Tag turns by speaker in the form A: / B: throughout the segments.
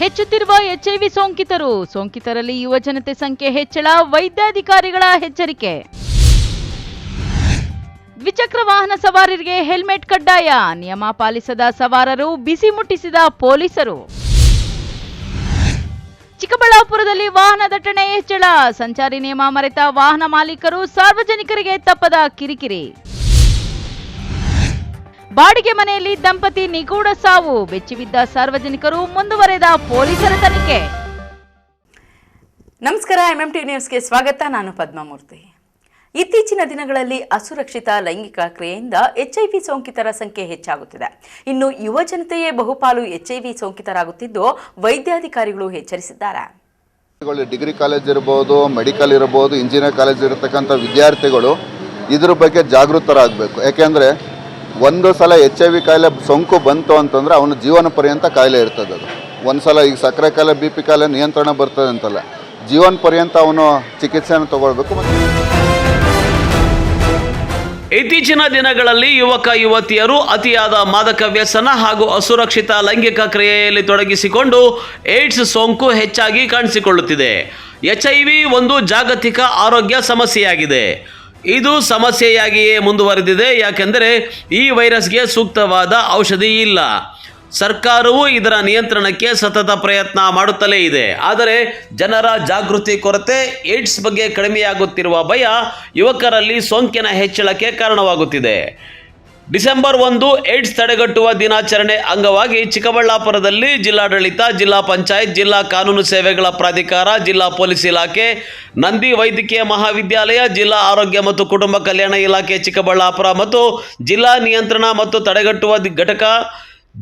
A: ಹೆಚ್ಚುತ್ತಿರುವ ಎಚ್ಐವಿ ಸೋಂಕಿತರಲ್ಲಿ ಯುವಜನತೆ ಸಂಖ್ಯೆ ಹೆಚ್ಚಳ, ವೈದ್ಯಾಧಿಕಾರಿಗಳ ಎಚ್ಚರಿಕೆ. ದ್ವಿಚಕ್ರ ವಾಹನ ಸವಾರರಿಗೆ ಹೆಲ್ಮೆಟ್ ಕಡ್ಡಾಯ, ನಿಯಮ ಪಾಲಿಸದ ಸವಾರರು ಬಿಸಿ ಮುಟ್ಟಿಸಿದ ಪೊಲೀಸರು. ಚಿಕ್ಕಬಳ್ಳಾಪುರದಲ್ಲಿ ವಾಹನ ದಟ್ಟಣೆ ಹೆಚ್ಚಳ, ಸಂಚಾರಿ ನಿಯಮ ಮರೆತ ವಾಹನ ಮಾಲೀಕರು, ಸಾರ್ವಜನಿಕರಿಗೆ ತಪ್ಪದ ಕಿರಿಕಿರಿ. ಬಾಡಿಗೆ ಮನೆಯಲ್ಲಿ ದಂಪತಿ ನಿಗೂಢ ಸಾವು, ಬೆಚ್ಚಿಬಿದ್ದ ಸಾರ್ವಜನಿಕರು, ಮುಂದುವರೆದ ಪೊಲೀಸರ ತನಿಖೆ.
B: ನಮಸ್ಕಾರ, ಎಂಎಂಟಿ ನ್ಯೂಸ್ಗೆ ಸ್ವಾಗತ. ನಾನು ಪದ್ಮಮೂರ್ತಿ. ಇತ್ತೀಚಿನ ದಿನಗಳಲ್ಲಿ ಅಸುರಕ್ಷಿತ ಲೈಂಗಿಕ ಕ್ರಿಯೆಯಿಂದ ಎಚ್ಐವಿ ಸೋಂಕಿತರ ಸಂಖ್ಯೆ ಹೆಚ್ಚಾಗುತ್ತಿದೆ. ಇನ್ನು ಯುವಜನತೆಯೇ ಬಹುಪಾಲು ಎಚ್ಐವಿ ಸೋಂಕಿತರಾಗುತ್ತಿದ್ದು ವೈದ್ಯಾಧಿಕಾರಿಗಳು ಎಚ್ಚರಿಸಿದ್ದಾರೆ.
C: ಡಿಗ್ರಿ ಕಾಲೇಜ್ ಇರಬಹುದು, ಮೆಡಿಕಲ್ ಇರಬಹುದು, ಇಂಜಿನಿಯರ್ ಕಾಲೇಜ್ ಇರತಕ್ಕಂಥ ವಿದ್ಯಾರ್ಥಿಗಳು ಇದ್ರ ಬಗ್ಗೆ ಜಾಗೃತರಾಗಬೇಕು. ಯಾಕೆಂದರೆ ಒಂದು ಸಲ HIV ಕಾಯಿಲೆ ಸೋಂಕು ಬಂತು ಅಂತಂದರೆ ಅವನು ಜೀವನ ಪರ್ಯಂತ ಕಾಯಿಲೆ ಇರ್ತದೆ. ಅದು ಒಂದು ಸಲ ಈಗ ಸಕ್ಕರೆ ಕಾಯಿಲೆ, BP ಕಾಯಿಲೆ ನಿಯಂತ್ರಣ ಬರ್ತದೆ ಅಂತಲ್ಲ, ಜೀವನ ಪರ್ಯಂತ ಅವನು ಚಿಕಿತ್ಸೆಯನ್ನು ತಗೊಳ್ಬೇಕು.
D: ಇತ್ತೀಚಿನ ದಿನಗಳಲ್ಲಿ ಯುವಕ ಯುವತಿಯರು ಅತಿಯಾದ ಮಾದಕ ವ್ಯಸನ ಹಾಗೂ ಅಸುರಕ್ಷಿತ ಲೈಂಗಿಕ ಕ್ರಿಯೆಯಲ್ಲಿ ತೊಡಗಿಸಿಕೊಂಡು ಏಡ್ಸ್ ಸೋಂಕು ಹೆಚ್ಚಾಗಿ ಕಾಣಿಸಿಕೊಳ್ಳುತ್ತಿದೆ. HIV ಒಂದು ಜಾಗತಿಕ ಆರೋಗ್ಯ ಸಮಸ್ಯೆಯಾಗಿದೆ. ಇದು ಸಮಸ್ಯೆಯಾಗಿಯೇ ಮುಂದುವರೆದಿದೆ. ಯಾಕೆಂದರೆ ಈ ವೈರಸ್ಗೆ ಸೂಕ್ತವಾದ ಔಷಧಿ ಇಲ್ಲ. ಸರ್ಕಾರವು ಇದರ ನಿಯಂತ್ರಣಕ್ಕೆ ಸತತ ಪ್ರಯತ್ನ ಮಾಡುತ್ತಲೇ ಇದೆ. ಆದರೆ ಜನರ ಜಾಗೃತಿ ಕೊರತೆ, ಏಡ್ಸ್ ಬಗ್ಗೆ ಕಡಿಮೆಯಾಗುತ್ತಿರುವ ಭಯ ಯುವಕರಲ್ಲಿ ಸೋಂಕಿನ ಹೆಚ್ಚಳಕ್ಕೆ ಕಾರಣವಾಗುತ್ತಿದೆ. ಡಿಸೆಂಬರ್ 1 ಏಡ್ಸ್ ತಡೆಗಟ್ಟುವ ದಿನಾಚರಣೆ ಅಂಗವಾಗಿ ಚಿಕ್ಕಬಳ್ಳಾಪುರದಲ್ಲಿ ಜಿಲ್ಲಾಡಳಿತ, ಜಿಲ್ಲಾ ಪಂಚಾಯತ್, ಜಿಲ್ಲಾ ಕಾನೂನು ಸೇವೆಗಳ ಪ್ರಾಧಿಕಾರ, ಜಿಲ್ಲಾ ಪೊಲೀಸ್ ಇಲಾಖೆ, ನಂದಿ ವೈದ್ಯಕೀಯ ಮಹಾವಿದ್ಯಾಲಯ, ಜಿಲ್ಲಾ ಆರೋಗ್ಯ ಮತ್ತು ಕುಟುಂಬ ಕಲ್ಯಾಣ ಇಲಾಖೆ ಚಿಕ್ಕಬಳ್ಳಾಪುರ ಮತ್ತು ಜಿಲ್ಲಾ ನಿಯಂತ್ರಣ ಮತ್ತು ತಡೆಗಟ್ಟುವ ಘಟಕ,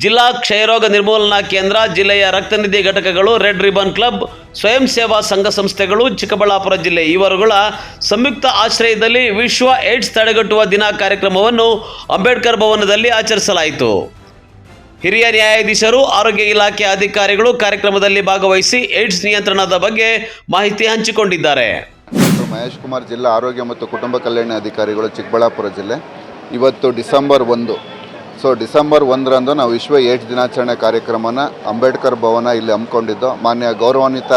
D: ಜಿಲ್ಲಾ ಕ್ಷಯರೋಗ ನಿರ್ಮೂಲನಾ ಕೇಂದ್ರ, ಜಿಲ್ಲೆಯ ರಕ್ತನಿಧಿ ಘಟಕಗಳು, ರೆಡ್ ರಿಬನ್ ಕ್ಲಬ್, ಸ್ವಯಂ ಸೇವಾ ಸಂಘ ಸಂಸ್ಥೆಗಳು, ಚಿಕ್ಕಬಳ್ಳಾಪುರ ಜಿಲ್ಲೆ ಇವರುಗಳ ಸಂಯುಕ್ತ ಆಶ್ರಯದಲ್ಲಿ ವಿಶ್ವ ಏಡ್ಸ್ ತಡೆಗಟ್ಟುವ ದಿನ ಕಾರ್ಯಕ್ರಮವನ್ನು ಅಂಬೇಡ್ಕರ್ ಭವನದಲ್ಲಿ ಆಚರಿಸಲಾಯಿತು. ಹಿರಿಯ ನ್ಯಾಯಾಧೀಶರು, ಆರೋಗ್ಯ ಇಲಾಖೆ ಅಧಿಕಾರಿಗಳು ಕಾರ್ಯಕ್ರಮದಲ್ಲಿ ಭಾಗವಹಿಸಿ ಏಡ್ಸ್ ನಿಯಂತ್ರಣದ ಬಗ್ಗೆ ಮಾಹಿತಿ ಹಂಚಿಕೊಂಡಿದ್ದಾರೆ.
C: ಮಹೇಶ್ ಕುಮಾರ್, ಜಿಲ್ಲಾ ಆರೋಗ್ಯ ಮತ್ತು ಕುಟುಂಬ ಕಲ್ಯಾಣ ಅಧಿಕಾರಿಗಳು, ಚಿಕ್ಕಬಳ್ಳಾಪುರ ಜಿಲ್ಲೆ. ಇವತ್ತು ಡಿಸೆಂಬರ್ 1. ಡಿಸೆಂಬರ್ 1ರಂದು ನಾವು ವಿಶ್ವ ಏಡ್ಸ್ ದಿನಾಚರಣೆ ಕಾರ್ಯಕ್ರಮನ ಅಂಬೇಡ್ಕರ್ ಭವನ ಇಲ್ಲಿ ಹಮ್ಮಿಕೊಂಡಿದ್ದು, ಮಾನ್ಯ ಗೌರವಾನ್ವಿತ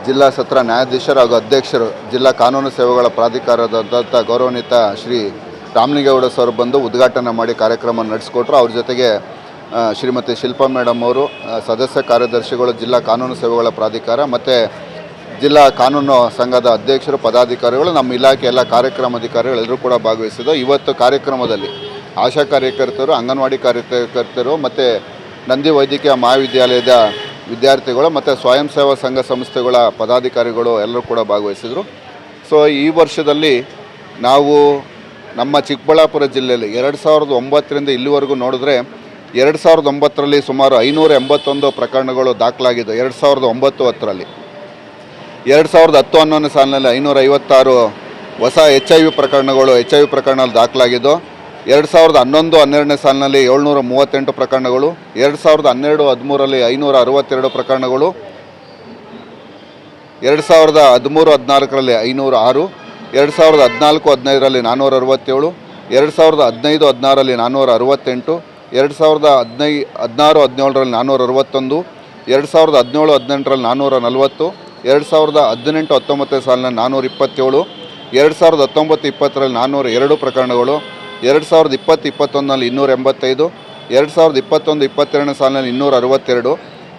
C: ಜಿಲ್ಲಾ ಸತ್ರ ನ್ಯಾಯಾಧೀಶರು ಹಾಗೂ ಅಧ್ಯಕ್ಷರು, ಜಿಲ್ಲಾ ಕಾನೂನು ಸೇವೆಗಳ ಪ್ರಾಧಿಕಾರದಂಥ ಗೌರವಾನ್ವಿತ ಶ್ರೀ ರಾಮಲಿಂಗೇಗೌಡ ಸರ್ ಬಂದು ಉದ್ಘಾಟನೆ ಮಾಡಿ ಕಾರ್ಯಕ್ರಮ ನಡೆಸಿಕೊಟ್ರು. ಅವ್ರ ಜೊತೆಗೆ ಶ್ರೀಮತಿ ಶಿಲ್ಪಾ ಮೇಡಮ್ ಅವರು, ಸದಸ್ಯ ಕಾರ್ಯದರ್ಶಿಗಳು, ಜಿಲ್ಲಾ ಕಾನೂನು ಸೇವೆಗಳ ಪ್ರಾಧಿಕಾರ ಮತ್ತು ಜಿಲ್ಲಾ ಕಾನೂನು ಸಂಘದ ಅಧ್ಯಕ್ಷರು, ಪದಾಧಿಕಾರಿಗಳು, ನಮ್ಮ ಇಲಾಖೆ ಎಲ್ಲ ಕಾರ್ಯಕ್ರಮಾಧಿಕಾರಿಗಳು ಎಲ್ಲರೂ ಕೂಡ ಭಾಗವಹಿಸಿದ್ದು. ಇವತ್ತು ಕಾರ್ಯಕ್ರಮದಲ್ಲಿ ಆಶಾ ಕಾರ್ಯಕರ್ತರು, ಅಂಗನವಾಡಿ ಕಾರ್ಯಕರ್ತರು ಮತ್ತು ನಂದಿ ವೈದ್ಯಕೀಯ ಮಹಾವಿದ್ಯಾಲಯದ ವಿದ್ಯಾರ್ಥಿಗಳು ಮತ್ತು ಸ್ವಯಂ ಸೇವಾ ಸಂಘ ಸಂಸ್ಥೆಗಳ ಪದಾಧಿಕಾರಿಗಳು ಎಲ್ಲರೂ ಕೂಡ ಭಾಗವಹಿಸಿದರು. ಈ ವರ್ಷದಲ್ಲಿ ನಾವು ನಮ್ಮ ಚಿಕ್ಕಬಳ್ಳಾಪುರ ಜಿಲ್ಲೆಯಲ್ಲಿ 2009ರಿಂದ ಇಲ್ಲಿವರೆಗೂ ನೋಡಿದ್ರೆ 2009ರಲ್ಲಿ ಸುಮಾರು 581 ಪ್ರಕರಣಗಳು ದಾಖಲಾಗಿದ್ದು. 2009-10ರಲ್ಲಿ 2010-11ನೇ ಸಾಲಿನಲ್ಲಿ 556 ಹೊಸ HIV ಪ್ರಕರಣಗಳು ದಾಖಲಾಗಿದ್ದು. 2011-12ನೇ ಸಾಲಿನಲ್ಲಿ 738 ಪ್ರಕರಣಗಳು, 2012-13ರಲ್ಲಿ 562 ಪ್ರಕರಣಗಳು, 2013-14ರಲ್ಲಿ 506, 2014-15ರಲ್ಲಿ 467, 2015-16ರಲ್ಲಿ 468, 2016-17ರಲ್ಲಿ 461, 2017-18ರಲ್ಲಿ 440, 2018-19ನೇ ಸಾಲಿನಲ್ಲಿ 427, 2019-20ರಲ್ಲಿ 402 ಪ್ರಕರಣಗಳು, 2020-21ನಲ್ಲಿ 285, 2021-22ನೇ ಸಾಲಿನಲ್ಲಿ 262,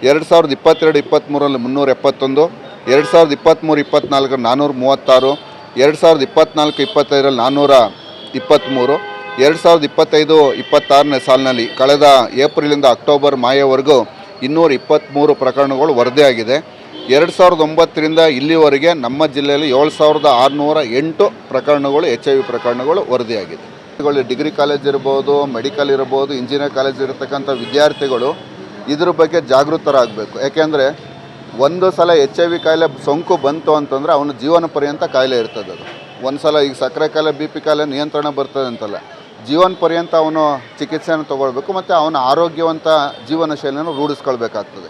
C: 2022-23ರಲ್ಲಿ 371, 2023-24ರಲ್ಲಿ 436, 2024-25ರಲ್ಲಿ 423, 2025-26ನೇ ಸಾಲಿನಲ್ಲಿ ಕಳೆದ ಏಪ್ರಿಲಿಂದ ಅಕ್ಟೋಬರ್ ಮಾಯವರೆಗೂ 223 ಪ್ರಕರಣಗಳು ವರದಿಯಾಗಿದೆ. 2009ರಿಂದ ಇಲ್ಲಿವರೆಗೆ ನಮ್ಮ ಜಿಲ್ಲೆಯಲ್ಲಿ 7608 ಪ್ರಕರಣಗಳು HIV ಪ್ರಕರಣಗಳು ವರದಿಯಾಗಿದೆ. ಡಿಗ್ರಿ ಕಾಲೇಜ್ ಇರಬಹುದು, ಮೆಡಿಕಲ್ ಇರಬಹುದು, ಇಂಜಿನಿಯರ್ ಕಾಲೇಜ್ ಇರತಕ್ಕಂಥ ವಿದ್ಯಾರ್ಥಿಗಳು ಇದ್ರ ಬಗ್ಗೆ ಜಾಗೃತರಾಗಬೇಕು. ಯಾಕೆಂದರೆ ಒಂದು ಸಲ HIV ಕಾಯಿಲೆ ಸೋಂಕು ಬಂತು ಅಂತಂದರೆ ಅವನು ಜೀವನ ಪರ್ಯಂತ ಕಾಯಿಲೆ ಇರ್ತದೆ. ಅದು ಒಂದು ಸಲ ಈಗ ಸಕ್ಕರೆ ಕಾಯಿಲೆ, BP ಕಾಯಿಲೆ ನಿಯಂತ್ರಣ ಬರ್ತದೆ ಅಂತಲ್ಲ, ಜೀವನ ಪರ್ಯಂತ ಅವನು ಚಿಕಿತ್ಸೆಯನ್ನು ತಗೊಳ್ಬೇಕು ಮತ್ತು ಅವನ ಆರೋಗ್ಯವಂತ ಜೀವನ ಶೈಲಿಯನ್ನು ರೂಢಿಸ್ಕೊಳ್ಬೇಕಾಗ್ತದೆ.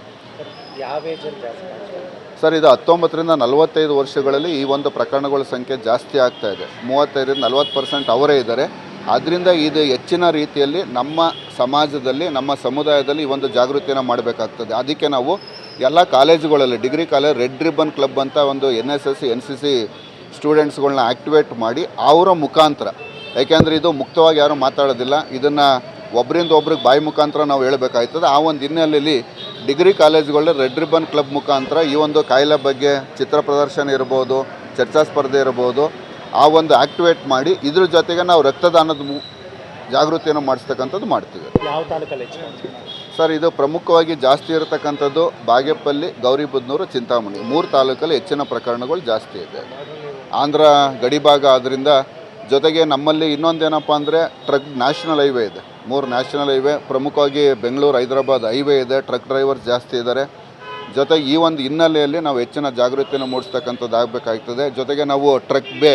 C: ಸರ್, ಇದು 19ರಿಂದ 45 ವರ್ಷಗಳಲ್ಲಿ ಈ ಒಂದು ಪ್ರಕರಣಗಳ ಸಂಖ್ಯೆ ಜಾಸ್ತಿ ಆಗ್ತಾ ಇದೆ. 35ರಿಂದ 40% ಅವರೇ ಇದ್ದಾರೆ. ಆದ್ದರಿಂದ ಇದು ಹೆಚ್ಚಿನ ರೀತಿಯಲ್ಲಿ ನಮ್ಮ ಸಮಾಜದಲ್ಲಿ, ನಮ್ಮ ಸಮುದಾಯದಲ್ಲಿ ಈ ಒಂದು ಜಾಗೃತಿಯನ್ನು ಮಾಡಬೇಕಾಗ್ತದೆ. ಅದಕ್ಕೆ ನಾವು ಎಲ್ಲ ಕಾಲೇಜುಗಳಲ್ಲಿ degree college red ribbon club ಅಂತ ಒಂದು NSS NCC ಸ್ಟೂಡೆಂಟ್ಸ್ಗಳನ್ನ ಆ್ಯಕ್ಟಿವೇಟ್ ಮಾಡಿ ಅವರ ಮುಖಾಂತರ, ಯಾಕೆಂದರೆ ಇದು ಮುಕ್ತವಾಗಿ ಯಾರೂ ಮಾತಾಡೋದಿಲ್ಲ, ಇದನ್ನು ಒಬ್ಬರಿಂದ ಒಬ್ರಿಗೆ ಬಾಯಿ ಮುಖಾಂತರ ನಾವು ಹೇಳಬೇಕಾಗ್ತದೆ. ಆ ಒಂದು ಹಿನ್ನೆಲೆಯಲ್ಲಿ ಡಿಗ್ರಿ ಕಾಲೇಜುಗಳಲ್ಲಿ ರೆಡ್ ರಿಬ್ಬನ್ ಕ್ಲಬ್ ಮುಖಾಂತರ ಈ ಒಂದು ಕಾಯಿಲೆ ಬಗ್ಗೆ ಚಿತ್ರ ಪ್ರದರ್ಶನ ಇರ್ಬೋದು, ಚರ್ಚಾ ಸ್ಪರ್ಧೆ ಇರ್ಬೋದು, ಆ ಒಂದು ಆ್ಯಕ್ಟಿವೇಟ್ ಮಾಡಿ ಇದ್ರ ಜೊತೆಗೆ ನಾವು ರಕ್ತದಾನದ ಜಾಗೃತಿಯನ್ನು ಮಾಡಿಸ್ತಕ್ಕಂಥದ್ದು ಮಾಡ್ತೀವಿ.
E: ಯಾವ ತಾಲೂಕಲ್ಲಿ
C: ಸರ್, ಇದು ಪ್ರಮುಖವಾಗಿ ಜಾಸ್ತಿ ಇರತಕ್ಕಂಥದ್ದು ಬಾಗೇಪಲ್ಲಿ, ಗೌರಿಬಿದನೂರು, ಚಿಂತಾಮಣಿ 3 ತಾಲೂಕಲ್ಲಿ ಹೆಚ್ಚಿನ ಪ್ರಕರಣಗಳು ಜಾಸ್ತಿ ಇದೆ. ಆಂಧ್ರ ಗಡಿಭಾಗ ಆದ್ದರಿಂದ, ಜೊತೆಗೆ ನಮ್ಮಲ್ಲಿ ಇನ್ನೊಂದೇನಪ್ಪ ಅಂದರೆ ನ್ಯಾಷನಲ್ ಹೈವೇ ಇದೆ, 3 ನ್ಯಾಷನಲ್ ಹೈವೇ, ಪ್ರಮುಖವಾಗಿ ಬೆಂಗಳೂರು ಹೈದರಾಬಾದ್ ಹೈವೇ ಇದೆ, ಟ್ರಕ್ ಡ್ರೈವರ್ಸ್ ಜಾಸ್ತಿ ಇದ್ದಾರೆ. ಜೊತೆಗೆ ಈ ಒಂದು ಹಿನ್ನೆಲೆಯಲ್ಲಿ ನಾವು ಹೆಚ್ಚಿನ ಜಾಗೃತಿಯನ್ನು ಮೂಡಿಸ್ತಕ್ಕಂಥದ್ದು ಆಗಬೇಕಾಗ್ತದೆ. ಜೊತೆಗೆ ನಾವು ಟ್ರಕ್ ಬೇ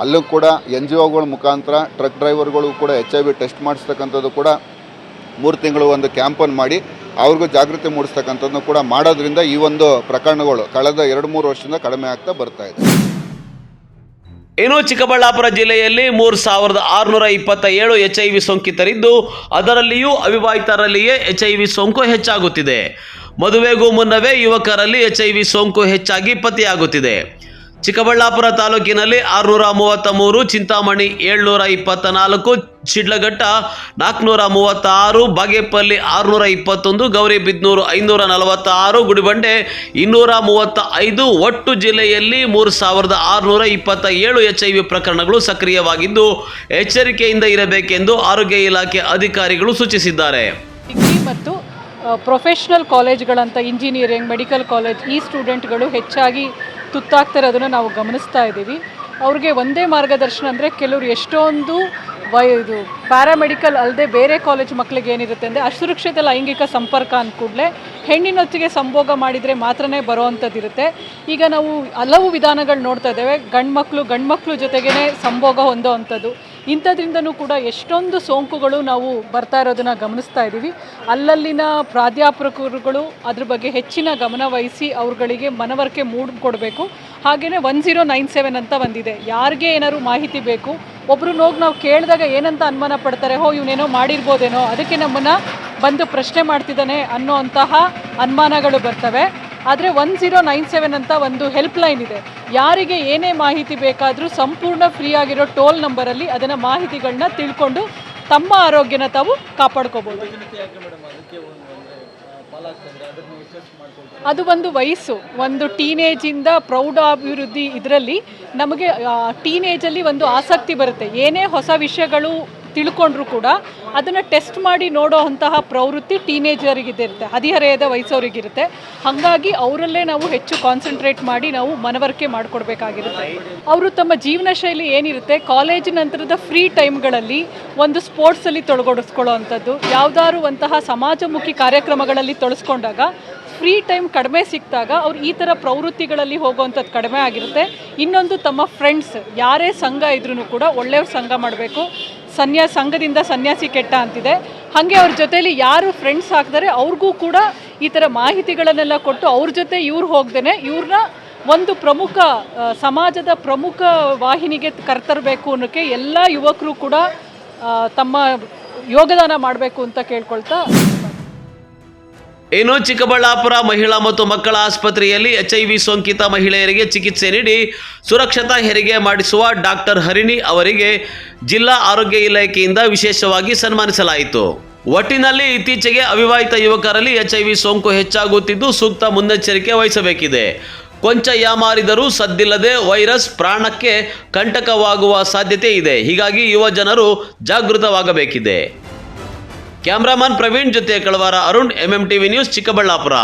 C: ಅಲ್ಲೂ ಕೂಡ NGOಗಳ ಮುಖಾಂತರ ಟ್ರಕ್ ಡ್ರೈವರ್ಗಳು ಕೂಡ HIV ಟೆಸ್ಟ್ ಮಾಡಿಸ್ತಕ್ಕಂಥದ್ದು ಕೂಡ 3 ತಿಂಗಳು ಒಂದು ಕ್ಯಾಂಪನ್ನು ಮಾಡಿ ಅವ್ರಿಗೂ ಜಾಗೃತಿ ಮೂಡಿಸ್ತಕ್ಕಂಥದ್ದನ್ನು ಕೂಡ ಮಾಡೋದ್ರಿಂದ ಈ ಒಂದು ಪ್ರಕರಣಗಳು ಕಳೆದ 2-3 ವರ್ಷದಿಂದ ಕಡಿಮೆ ಆಗ್ತಾ ಬರ್ತಾ ಇದೆ.
D: ಇನ್ನು ಚಿಕ್ಕಬಳ್ಳಾಪುರ ಜಿಲ್ಲೆಯಲ್ಲಿ 3627 HIV ಸೋಂಕಿತರಿದ್ದು, ಅದರಲ್ಲಿಯೂ ಅವಿವಾಹಿತರಲ್ಲಿಯೇ HIV ಸೋಂಕು ಹೆಚ್ಚಾಗುತ್ತಿದೆ. ಮದುವೆಗೂ ಮುನ್ನವೇ ಯುವಕರಲ್ಲಿ HIV ಸೋಂಕು ಹೆಚ್ಚಾಗಿ ಪತ್ತೆಯಾಗುತ್ತಿದೆ. ಚಿಕ್ಕಬಳ್ಳಾಪುರ ತಾಲೂಕಿನಲ್ಲಿ 633, ಚಿಂತಾಮಣಿ 724, ಶಿಡ್ಲಘಟ್ಟ 436, ಬಾಗೇಪಲ್ಲಿ 621, ಗೌರಿಬಿದನೂರು 546, ಗುಡಿಬಂಡೆ 235, ಒಟ್ಟು ಜಿಲ್ಲೆಯಲ್ಲಿ 3627 HIV ಪ್ರಕರಣಗಳು ಸಕ್ರಿಯವಾಗಿದ್ದು, ಎಚ್ಚರಿಕೆಯಿಂದ ಇರಬೇಕೆಂದು ಆರೋಗ್ಯ ಇಲಾಖೆ ಅಧಿಕಾರಿಗಳು ಸೂಚಿಸಿದ್ದಾರೆ.
F: ಡಿಗ್ರಿ ಮತ್ತು ಪ್ರೊಫೆಷ್ನಲ್ ಕಾಲೇಜ್ಗಳಂತ ಇಂಜಿನಿಯರಿಂಗ್, ಮೆಡಿಕಲ್ ಕಾಲೇಜ್ ಈ ಸ್ಟೂಡೆಂಟ್ಗಳು ಹೆಚ್ಚಾಗಿ ತುತ್ತಾಗ್ತಿರೋದನ್ನು ನಾವು ಗಮನಿಸ್ತಾ ಇದ್ದೀವಿ. ಅವ್ರಿಗೆ ಒಂದೇ ಮಾರ್ಗದರ್ಶನ ಅಂದರೆ ಕೆಲವರು ಎಷ್ಟೊಂದು ಇದು ಪ್ಯಾರಾಮೆಡಿಕಲ್ ಅಲ್ಲದೆ ಬೇರೆ ಕಾಲೇಜ್ ಮಕ್ಕಳಿಗೆ ಏನಿರುತ್ತೆ ಅಂದರೆ ಅಸುರಕ್ಷಿತ ಲೈಂಗಿಕ ಸಂಪರ್ಕ ಅಂದ ಕೂಡಲೇ ಹೆಣ್ಣಿನೊತ್ತಿಗೆ ಸಂಭೋಗ ಮಾಡಿದರೆ ಮಾತ್ರನೇ ಬರೋವಂಥದ್ದಿರುತ್ತೆ. ಈಗ ನಾವು ಹಲವು ವಿಧಾನಗಳು ನೋಡ್ತಾ ಇದ್ದೇವೆ. ಗಂಡು ಮಕ್ಕಳು ಜೊತೆಗೇ ಸಂಭೋಗ ಹೊಂದೋ ಅಂಥದ್ದು, ಇಂಥದ್ರಿಂದನೂ ಕೂಡ ಎಷ್ಟೊಂದು ಸೋಂಕುಗಳು ನಾವು ಬರ್ತಾ ಇರೋದನ್ನು ಗಮನಿಸ್ತಾ ಇದ್ದೀವಿ. ಅಲ್ಲಲ್ಲಿನ ಪ್ರಾಧ್ಯಾಪಕರುಗಳು ಅದ್ರ ಬಗ್ಗೆ ಹೆಚ್ಚಿನ ಗಮನ ವಹಿಸಿ ಅವ್ರುಗಳಿಗೆ ಮನವರಿಕೆ ಮೂಡಿಕೊಡ್ಬೇಕು. ಹಾಗೆಯೇ 1097 ಅಂತ ಬಂದಿದೆ. ಯಾರಿಗೆ ಏನಾದ್ರು ಮಾಹಿತಿ ಬೇಕು, ಒಬ್ಬರು ಹೋಗಿ ನಾವು ಕೇಳಿದಾಗ ಏನಂತ ಅನುಮಾನ ಪಡ್ತಾರೆ, ಇವನೇನೋ ಮಾಡಿರ್ಬೋದೇನೋ, ಅದಕ್ಕೆ ನಮ್ಮನ್ನು ಬಂದು ಪ್ರಶ್ನೆ ಮಾಡ್ತಿದ್ದಾನೆ ಅನ್ನೋ ಅಂತಹ ಅನುಮಾನಗಳು ಬರ್ತವೆ. ಆದರೆ 1097 ಅಂತ ಒಂದು ಹೆಲ್ಪ್ ಲೈನ್ ಇದೆ. ಯಾರಿಗೆ ಏನೇ ಮಾಹಿತಿ ಬೇಕಾದರೂ ಸಂಪೂರ್ಣ ಫ್ರೀ ಆಗಿರೋ ಟೋಲ್ ನಂಬರಲ್ಲಿ ಅದನ್ನು ಮಾಹಿತಿಗಳನ್ನ ತಿಳ್ಕೊಂಡು ತಮ್ಮ ಆರೋಗ್ಯನ ತಾವು ಕಾಪಾಡ್ಕೋಬೋದು. ಅದು ಒಂದು ವಯಸ್ಸು, ಒಂದು ಟೀನೇಜಿಂದ ಪ್ರೌಢಾಭಿವೃದ್ಧಿ, ಇದರಲ್ಲಿ ನಮಗೆ ಟೀನೇಜಲ್ಲಿ ಒಂದು ಆಸಕ್ತಿ ಬರುತ್ತೆ. ಏನೇ ಹೊಸ ವಿಷಯಗಳು ತಿಳ್ಕೊಂಡ್ರೂ ಕೂಡ ಅದನ್ನು ಟೆಸ್ಟ್ ಮಾಡಿ ನೋಡೋ ಅಂತಹ ಪ್ರವೃತ್ತಿ ಟೀನೇಜರಿಗಿರುತ್ತೆ, ಹದಿಹರೆಯದ ವಯಸ್ಸವರಿಗಿರುತ್ತೆ. ಹಾಗಾಗಿ ಅವರಲ್ಲೇ ನಾವು ಹೆಚ್ಚು ಕಾನ್ಸಂಟ್ರೇಟ್ ಮಾಡಿ ನಾವು ಮನವರಿಕೆ ಮಾಡಿಕೊಡ್ಬೇಕಾಗಿರುತ್ತೆ. ಅವರು ತಮ್ಮ ಜೀವನ ಶೈಲಿ ಏನಿರುತ್ತೆ, ಕಾಲೇಜ್ ನಂತರದ ಫ್ರೀ ಟೈಮ್ಗಳಲ್ಲಿ ಒಂದು ಸ್ಪೋರ್ಟ್ಸಲ್ಲಿ ತೊಡಗಿಸ್ಕೊಳ್ಳೋ ಅಂಥದ್ದು, ಯಾವುದಾದ್ರು ಅಂತಹ ಸಮಾಜಮುಖಿ ಕಾರ್ಯಕ್ರಮಗಳಲ್ಲಿ ತೊಡಸ್ಕೊಂಡಾಗ ಫ್ರೀ ಟೈಮ್ ಕಡಿಮೆ ಸಿಕ್ಕಿದಾಗ ಅವ್ರು ಈ ಥರ ಪ್ರವೃತ್ತಿಗಳಲ್ಲಿ ಹೋಗೋವಂಥದ್ದು ಕಡಿಮೆ ಆಗಿರುತ್ತೆ. ಇನ್ನೊಂದು, ತಮ್ಮ ಫ್ರೆಂಡ್ಸ್ ಯಾರೇ ಸಂಘ ಇದ್ರೂ ಕೂಡ ಒಳ್ಳೆಯವ್ರ ಸಂಘ ಮಾಡಬೇಕು. ಸಂಘದಿಂದ ಸನ್ಯಾಸಿ ಕೆಟ್ಟ ಅಂತಿದೆ. ಹಾಗೆ ಅವ್ರ ಜೊತೆಯಲ್ಲಿ ಯಾರು ಫ್ರೆಂಡ್ಸ್ ಆಗ್ತಾರೆ ಅವ್ರಿಗೂ ಕೂಡ ಈ ಥರ ಮಾಹಿತಿಗಳನ್ನೆಲ್ಲ ಕೊಟ್ಟು ಅವ್ರ ಜೊತೆ ಇವ್ರು ಹೋಗ್ದೇನೆ ಇವ್ರನ್ನ ಒಂದು ಪ್ರಮುಖ ಸಮಾಜದ ಪ್ರಮುಖ ವಾಹಿನಿಗೆ ಕರ್ತರಬೇಕು ಅನ್ನೋಕ್ಕೆ ಎಲ್ಲ ಯುವಕರು ಕೂಡ ತಮ್ಮ ಯೋಗದಾನ ಮಾಡಬೇಕು ಅಂತ ಕೇಳ್ಕೊಳ್ತಾ.
D: ಇನ್ನು ಚಿಕ್ಕಬಳ್ಳಾಪುರ ಮಹಿಳಾ ಮತ್ತು ಮಕ್ಕಳ ಆಸ್ಪತ್ರೆಯಲ್ಲಿ HIV ಸೋಂಕಿತ ಮಹಿಳೆಯರಿಗೆ ಚಿಕಿತ್ಸೆ ನೀಡಿ ಸುರಕ್ಷತಾ ಹೆರಿಗೆ ಮಾಡಿಸುವ ಡಾಕ್ಟರ್ ಹರಿಣಿ ಅವರಿಗೆ ಜಿಲ್ಲಾ ಆರೋಗ್ಯ ಇಲಾಖೆಯಿಂದ ವಿಶೇಷವಾಗಿ ಸನ್ಮಾನಿಸಲಾಯಿತು. ಒಟ್ಟಿನಲ್ಲಿ ಇತ್ತೀಚೆಗೆ ಅವಿವಾಹಿತ ಯುವಕರಲ್ಲಿ HIV ಸೋಂಕು ಹೆಚ್ಚಾಗುತ್ತಿದ್ದು, ಸೂಕ್ತ ಮುನ್ನೆಚ್ಚರಿಕೆ ವಹಿಸಬೇಕಿದೆ. ಕೊಂಚ ಯಾಮಾರಿದರೂ ಸದ್ದಿಲ್ಲದೆ ವೈರಸ್ ಪ್ರಾಣಕ್ಕೆ ಕಂಟಕವಾಗುವ ಸಾಧ್ಯತೆ ಇದೆ. ಹೀಗಾಗಿ ಯುವ ಜನರು ಜಾಗೃತವಾಗಬೇಕಿದೆ. ಕ್ಯಾಮ್ರಾಮನ್ ಪ್ರವೀಣ್ ಜೊತೆ ಕಳವಾರ ಅರುಣ್, MMTV ನ್ಯೂಸ್, ಚಿಕ್ಕಬಳ್ಳಾಪುರ.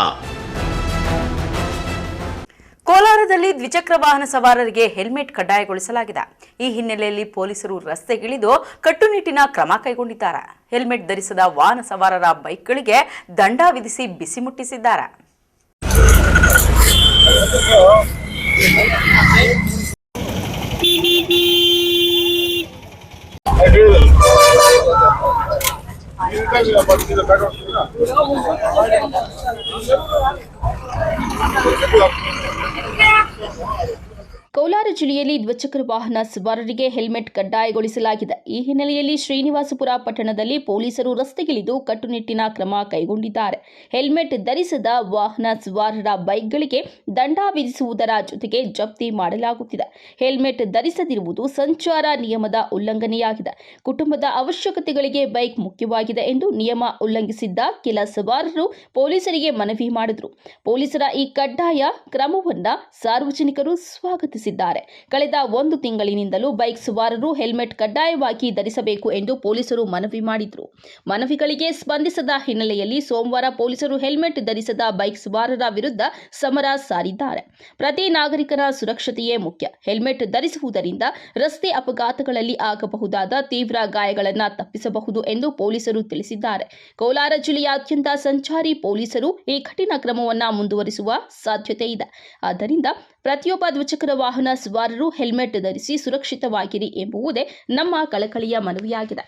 B: ಕೋಲಾರದಲ್ಲಿ ದ್ವಿಚಕ್ರ ವಾಹನ ಸವಾರರಿಗೆ ಹೆಲ್ಮೆಟ್ ಕಡ್ಡಾಯಗೊಳಿಸಲಾಗಿದೆ. ಈ ಹಿನ್ನೆಲೆಯಲ್ಲಿ ಪೊಲೀಸರು ರಸ್ತೆಗಿಳಿದು ಕಟ್ಟುನಿಟ್ಟಿನ ಕ್ರಮ ಕೈಗೊಂಡಿದ್ದಾರೆ. ಹೆಲ್ಮೆಟ್ ಧರಿಸದ ವಾಹನ ಸವಾರರ ಬೈಕ್ಗಳಿಗೆ ದಂಡ ವಿಧಿಸಿ ಬಿಸಿ ಮುಟ್ಟಿಸಿದ್ದಾರೆ.
E: ಕೋಲಾರ ಜಿಲ್ಲೆಯಲ್ಲಿ ದ್ವಿಚಕ್ರ ವಾಹನ ಸವಾರರಿಗೆ ಹೆಲ್ಮೆಟ್ ಕಡ್ಡಾಯಗೊಳಿಸಲಾಗಿದೆ. ಈ ಹಿನ್ನೆಲೆಯಲ್ಲಿ ಶ್ರೀನಿವಾಸಪುರ ಪಟ್ಟಣದಲ್ಲಿ ಪೊಲೀಸರು ರಸ್ತೆಗಿಳಿದು ಕಟ್ಟುನಿಟ್ಟಿನ ಕ್ರಮ ಕೈಗೊಂಡಿದ್ದಾರೆ. ಹೆಲ್ಮೆಟ್ ಧರಿಸದ ವಾಹನ ಸವಾರರ ಬೈಕ್ಗಳಿಗೆ ದಂಡ ವಿಧಿಸುವುದರ ಜೊತೆಗೆ ಜಪ್ತಿ ಮಾಡಲಾಗುತ್ತಿದೆ. ಹೆಲ್ಮೆಟ್ ಧರಿಸದಿರುವುದು ಸಂಚಾರ ನಿಯಮದ ಉಲ್ಲಂಘನೆಯಾಗಿದೆ. ಕುಟುಂಬದ ಅವಶ್ಯಕತೆಗಳಿಗೆ ಬೈಕ್ ಮುಖ್ಯವಾಗಿದೆ ಎಂದು ನಿಯಮ ಉಲ್ಲಂಘಿಸಿದ್ದ ಕೆಲ ಸವಾರರು ಪೊಲೀಸರಿಗೆ ಮನವಿ ಮಾಡಿದರು. ಪೊಲೀಸರ ಈ ಕಡ್ಡಾಯ ಕ್ರಮವನ್ನು ಸಾರ್ವಜನಿಕರು ಸ್ವಾಗತಿಸಿದ್ದಾರೆ. ಕಳೆದ 1 ತಿಂಗಳಿನಿಂದಲೂ ಬೈಕ್ ಸವಾರರು ಹೆಲ್ಮೆಟ್ ಕಡ್ಡಾಯವಾಗಿ ಧರಿಸಬೇಕು ಎಂದು ಪೊಲೀಸರು ಮನವಿ ಮಾಡಿದರು. ಮನವಿಗಳಿಗೆ ಸ್ಪಂದಿಸದ ಹಿನ್ನೆಲೆಯಲ್ಲಿ ಸೋಮವಾರ ಪೊಲೀಸರು ಹೆಲ್ಮೆಟ್ ಧರಿಸದ ಬೈಕ್ ಸವಾರರ ವಿರುದ್ಧ ಸಮರ ಸಾರಿದ್ದಾರೆ. ಪ್ರತಿ ನಾಗರಿಕನ ಸುರಕ್ಷತೆಯೇ ಮುಖ್ಯ. ಹೆಲ್ಮೆಟ್ ಧರಿಸುವುದರಿಂದ ರಸ್ತೆ ಅಪಘಾತಗಳಲ್ಲಿ ಆಗಬಹುದಾದ ತೀವ್ರ ಗಾಯಗಳನ್ನು ತಪ್ಪಿಸಬಹುದು ಎಂದು ಪೊಲೀಸರು ತಿಳಿಸಿದ್ದಾರೆ. ಕೋಲಾರ ಜಿಲ್ಲೆಯಾದ್ಯಂತ ಸಂಚಾರಿ ಪೊಲೀಸರು ಈ ಕಠಿಣ ಕ್ರಮವನ್ನು ಮುಂದುವರಿಸುವ ಸಾಧ್ಯತೆ ಇದೆ. ಆದ್ದರಿಂದ ಪ್ರತಿಯೊಬ್ಬ ದ್ವಿಚಕ್ರ ವಾಹನ ಸವಾರರು ಹೆಲ್ಮೆಟ್ ಧರಿಸಿ ಸುರಕ್ಷಿತವಾಗಿರಿ ಎಂಬುವುದೇ ನಮ್ಮ ಕಳಕಳಿಯ ಮನವಿಯಾಗಿದೆ.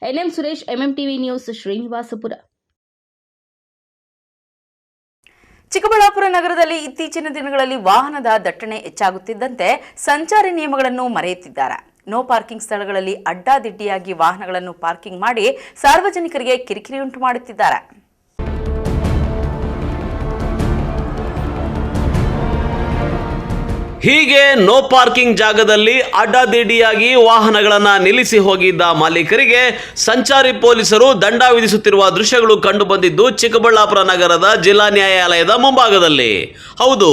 E: NM Suresh, MMTV news, Srinivaspur.
B: Chikkaballapur ನಗರದಲ್ಲಿ ಇತ್ತೀಚಿನ ದಿನಗಳಲ್ಲಿ ವಾಹನದ ದಟ್ಟಣೆ ಹೆಚ್ಚಾಗುತ್ತಿದ್ದಂತೆ ಸಂಚಾರಿ ನಿಯಮಗಳನ್ನು ಮರೆಯುತ್ತಿದ್ದಾರೆ. ನೋ ಪಾರ್ಕಿಂಗ್ ಸ್ಥಳಗಳಲ್ಲಿ ಅಡ್ಡಾದಿಡ್ಡಿಯಾಗಿ ವಾಹನಗಳನ್ನು ಪಾರ್ಕಿಂಗ್ ಮಾಡಿ ಸಾರ್ವಜನಿಕರಿಗೆ ಕಿರಿಕಿರಿ ಉಂಟು ಮಾಡುತ್ತಿದ್ದಾರೆ.
D: ಹೀಗೆ ನೋ ಪಾರ್ಕಿಂಗ್ ಜಾಗದಲ್ಲಿ ಅಡ್ಡಾದಿಡ್ಡಿಯಾಗಿ ವಾಹನಗಳನ್ನು ನಿಲ್ಲಿಸಿ ಹೋಗಿದ್ದ ಮಾಲೀಕರಿಗೆ ಸಂಚಾರಿ ಪೊಲೀಸರು ದಂಡ ವಿಧಿಸುತ್ತಿರುವ ದೃಶ್ಯಗಳು ಕಂಡುಬಂದಿದ್ದು ಚಿಕ್ಕಬಳ್ಳಾಪುರ ನಗರದ ಜಿಲ್ಲಾ ನ್ಯಾಯಾಲಯದ ಮುಂಭಾಗದಲ್ಲಿ. ಹೌದು,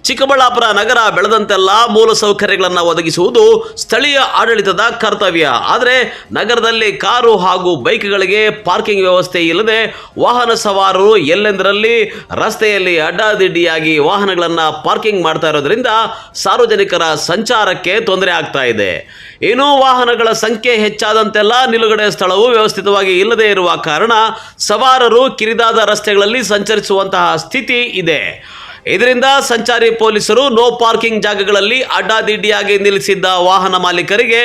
D: ಚಿಕ್ಕಬಳ್ಳಾಪುರ ನಗರ ಬೆಳೆದಂತೆಲ್ಲ ಮೂಲಸೌಕರ್ಯಗಳನ್ನು ಒದಗಿಸುವುದು ಸ್ಥಳೀಯ ಆಡಳಿತದ ಕರ್ತವ್ಯ. ಆದರೆ ನಗರದಲ್ಲಿ ಕಾರು ಹಾಗೂ ಬೈಕ್ಗಳಿಗೆ ಪಾರ್ಕಿಂಗ್ ವ್ಯವಸ್ಥೆ ಇಲ್ಲದೆ ವಾಹನ ಸವಾರರು ಎಲ್ಲೆಂದರಲ್ಲಿ ರಸ್ತೆಯಲ್ಲಿ ಅಡ್ಡಾದಿಡ್ಡಿಯಾಗಿ ವಾಹನಗಳನ್ನು ಪಾರ್ಕಿಂಗ್ ಮಾಡ್ತಾ ಇರೋದ್ರಿಂದ ಸಾರ್ವಜನಿಕರ ಸಂಚಾರಕ್ಕೆ ತೊಂದರೆ ಆಗ್ತಾ ಇದೆ. ಏನೋ ವಾಹನಗಳ ಸಂಖ್ಯೆ ಹೆಚ್ಚಾದಂತೆಲ್ಲ ನಿಲುಗಡೆ ಸ್ಥಳವು ವ್ಯವಸ್ಥಿತವಾಗಿ ಇಲ್ಲದೆ ಇರುವ ಕಾರಣ ಸವಾರರು ಕಿರಿದಾದ ರಸ್ತೆಗಳಲ್ಲಿ ಸಂಚರಿಸುವಂತಹ ಸ್ಥಿತಿ ಇದೆ. ಇದರಿಂದ ಸಂಚಾರಿ ಪೊಲೀಸರು ನೋ ಪಾರ್ಕಿಂಗ್ ಜಾಗಗಳಲ್ಲಿ ಅಡ್ಡಾದಿಡ್ಡಿಯಾಗಿ ನಿಲ್ಲಿಸಿದ್ದ ವಾಹನ ಮಾಲೀಕರಿಗೆ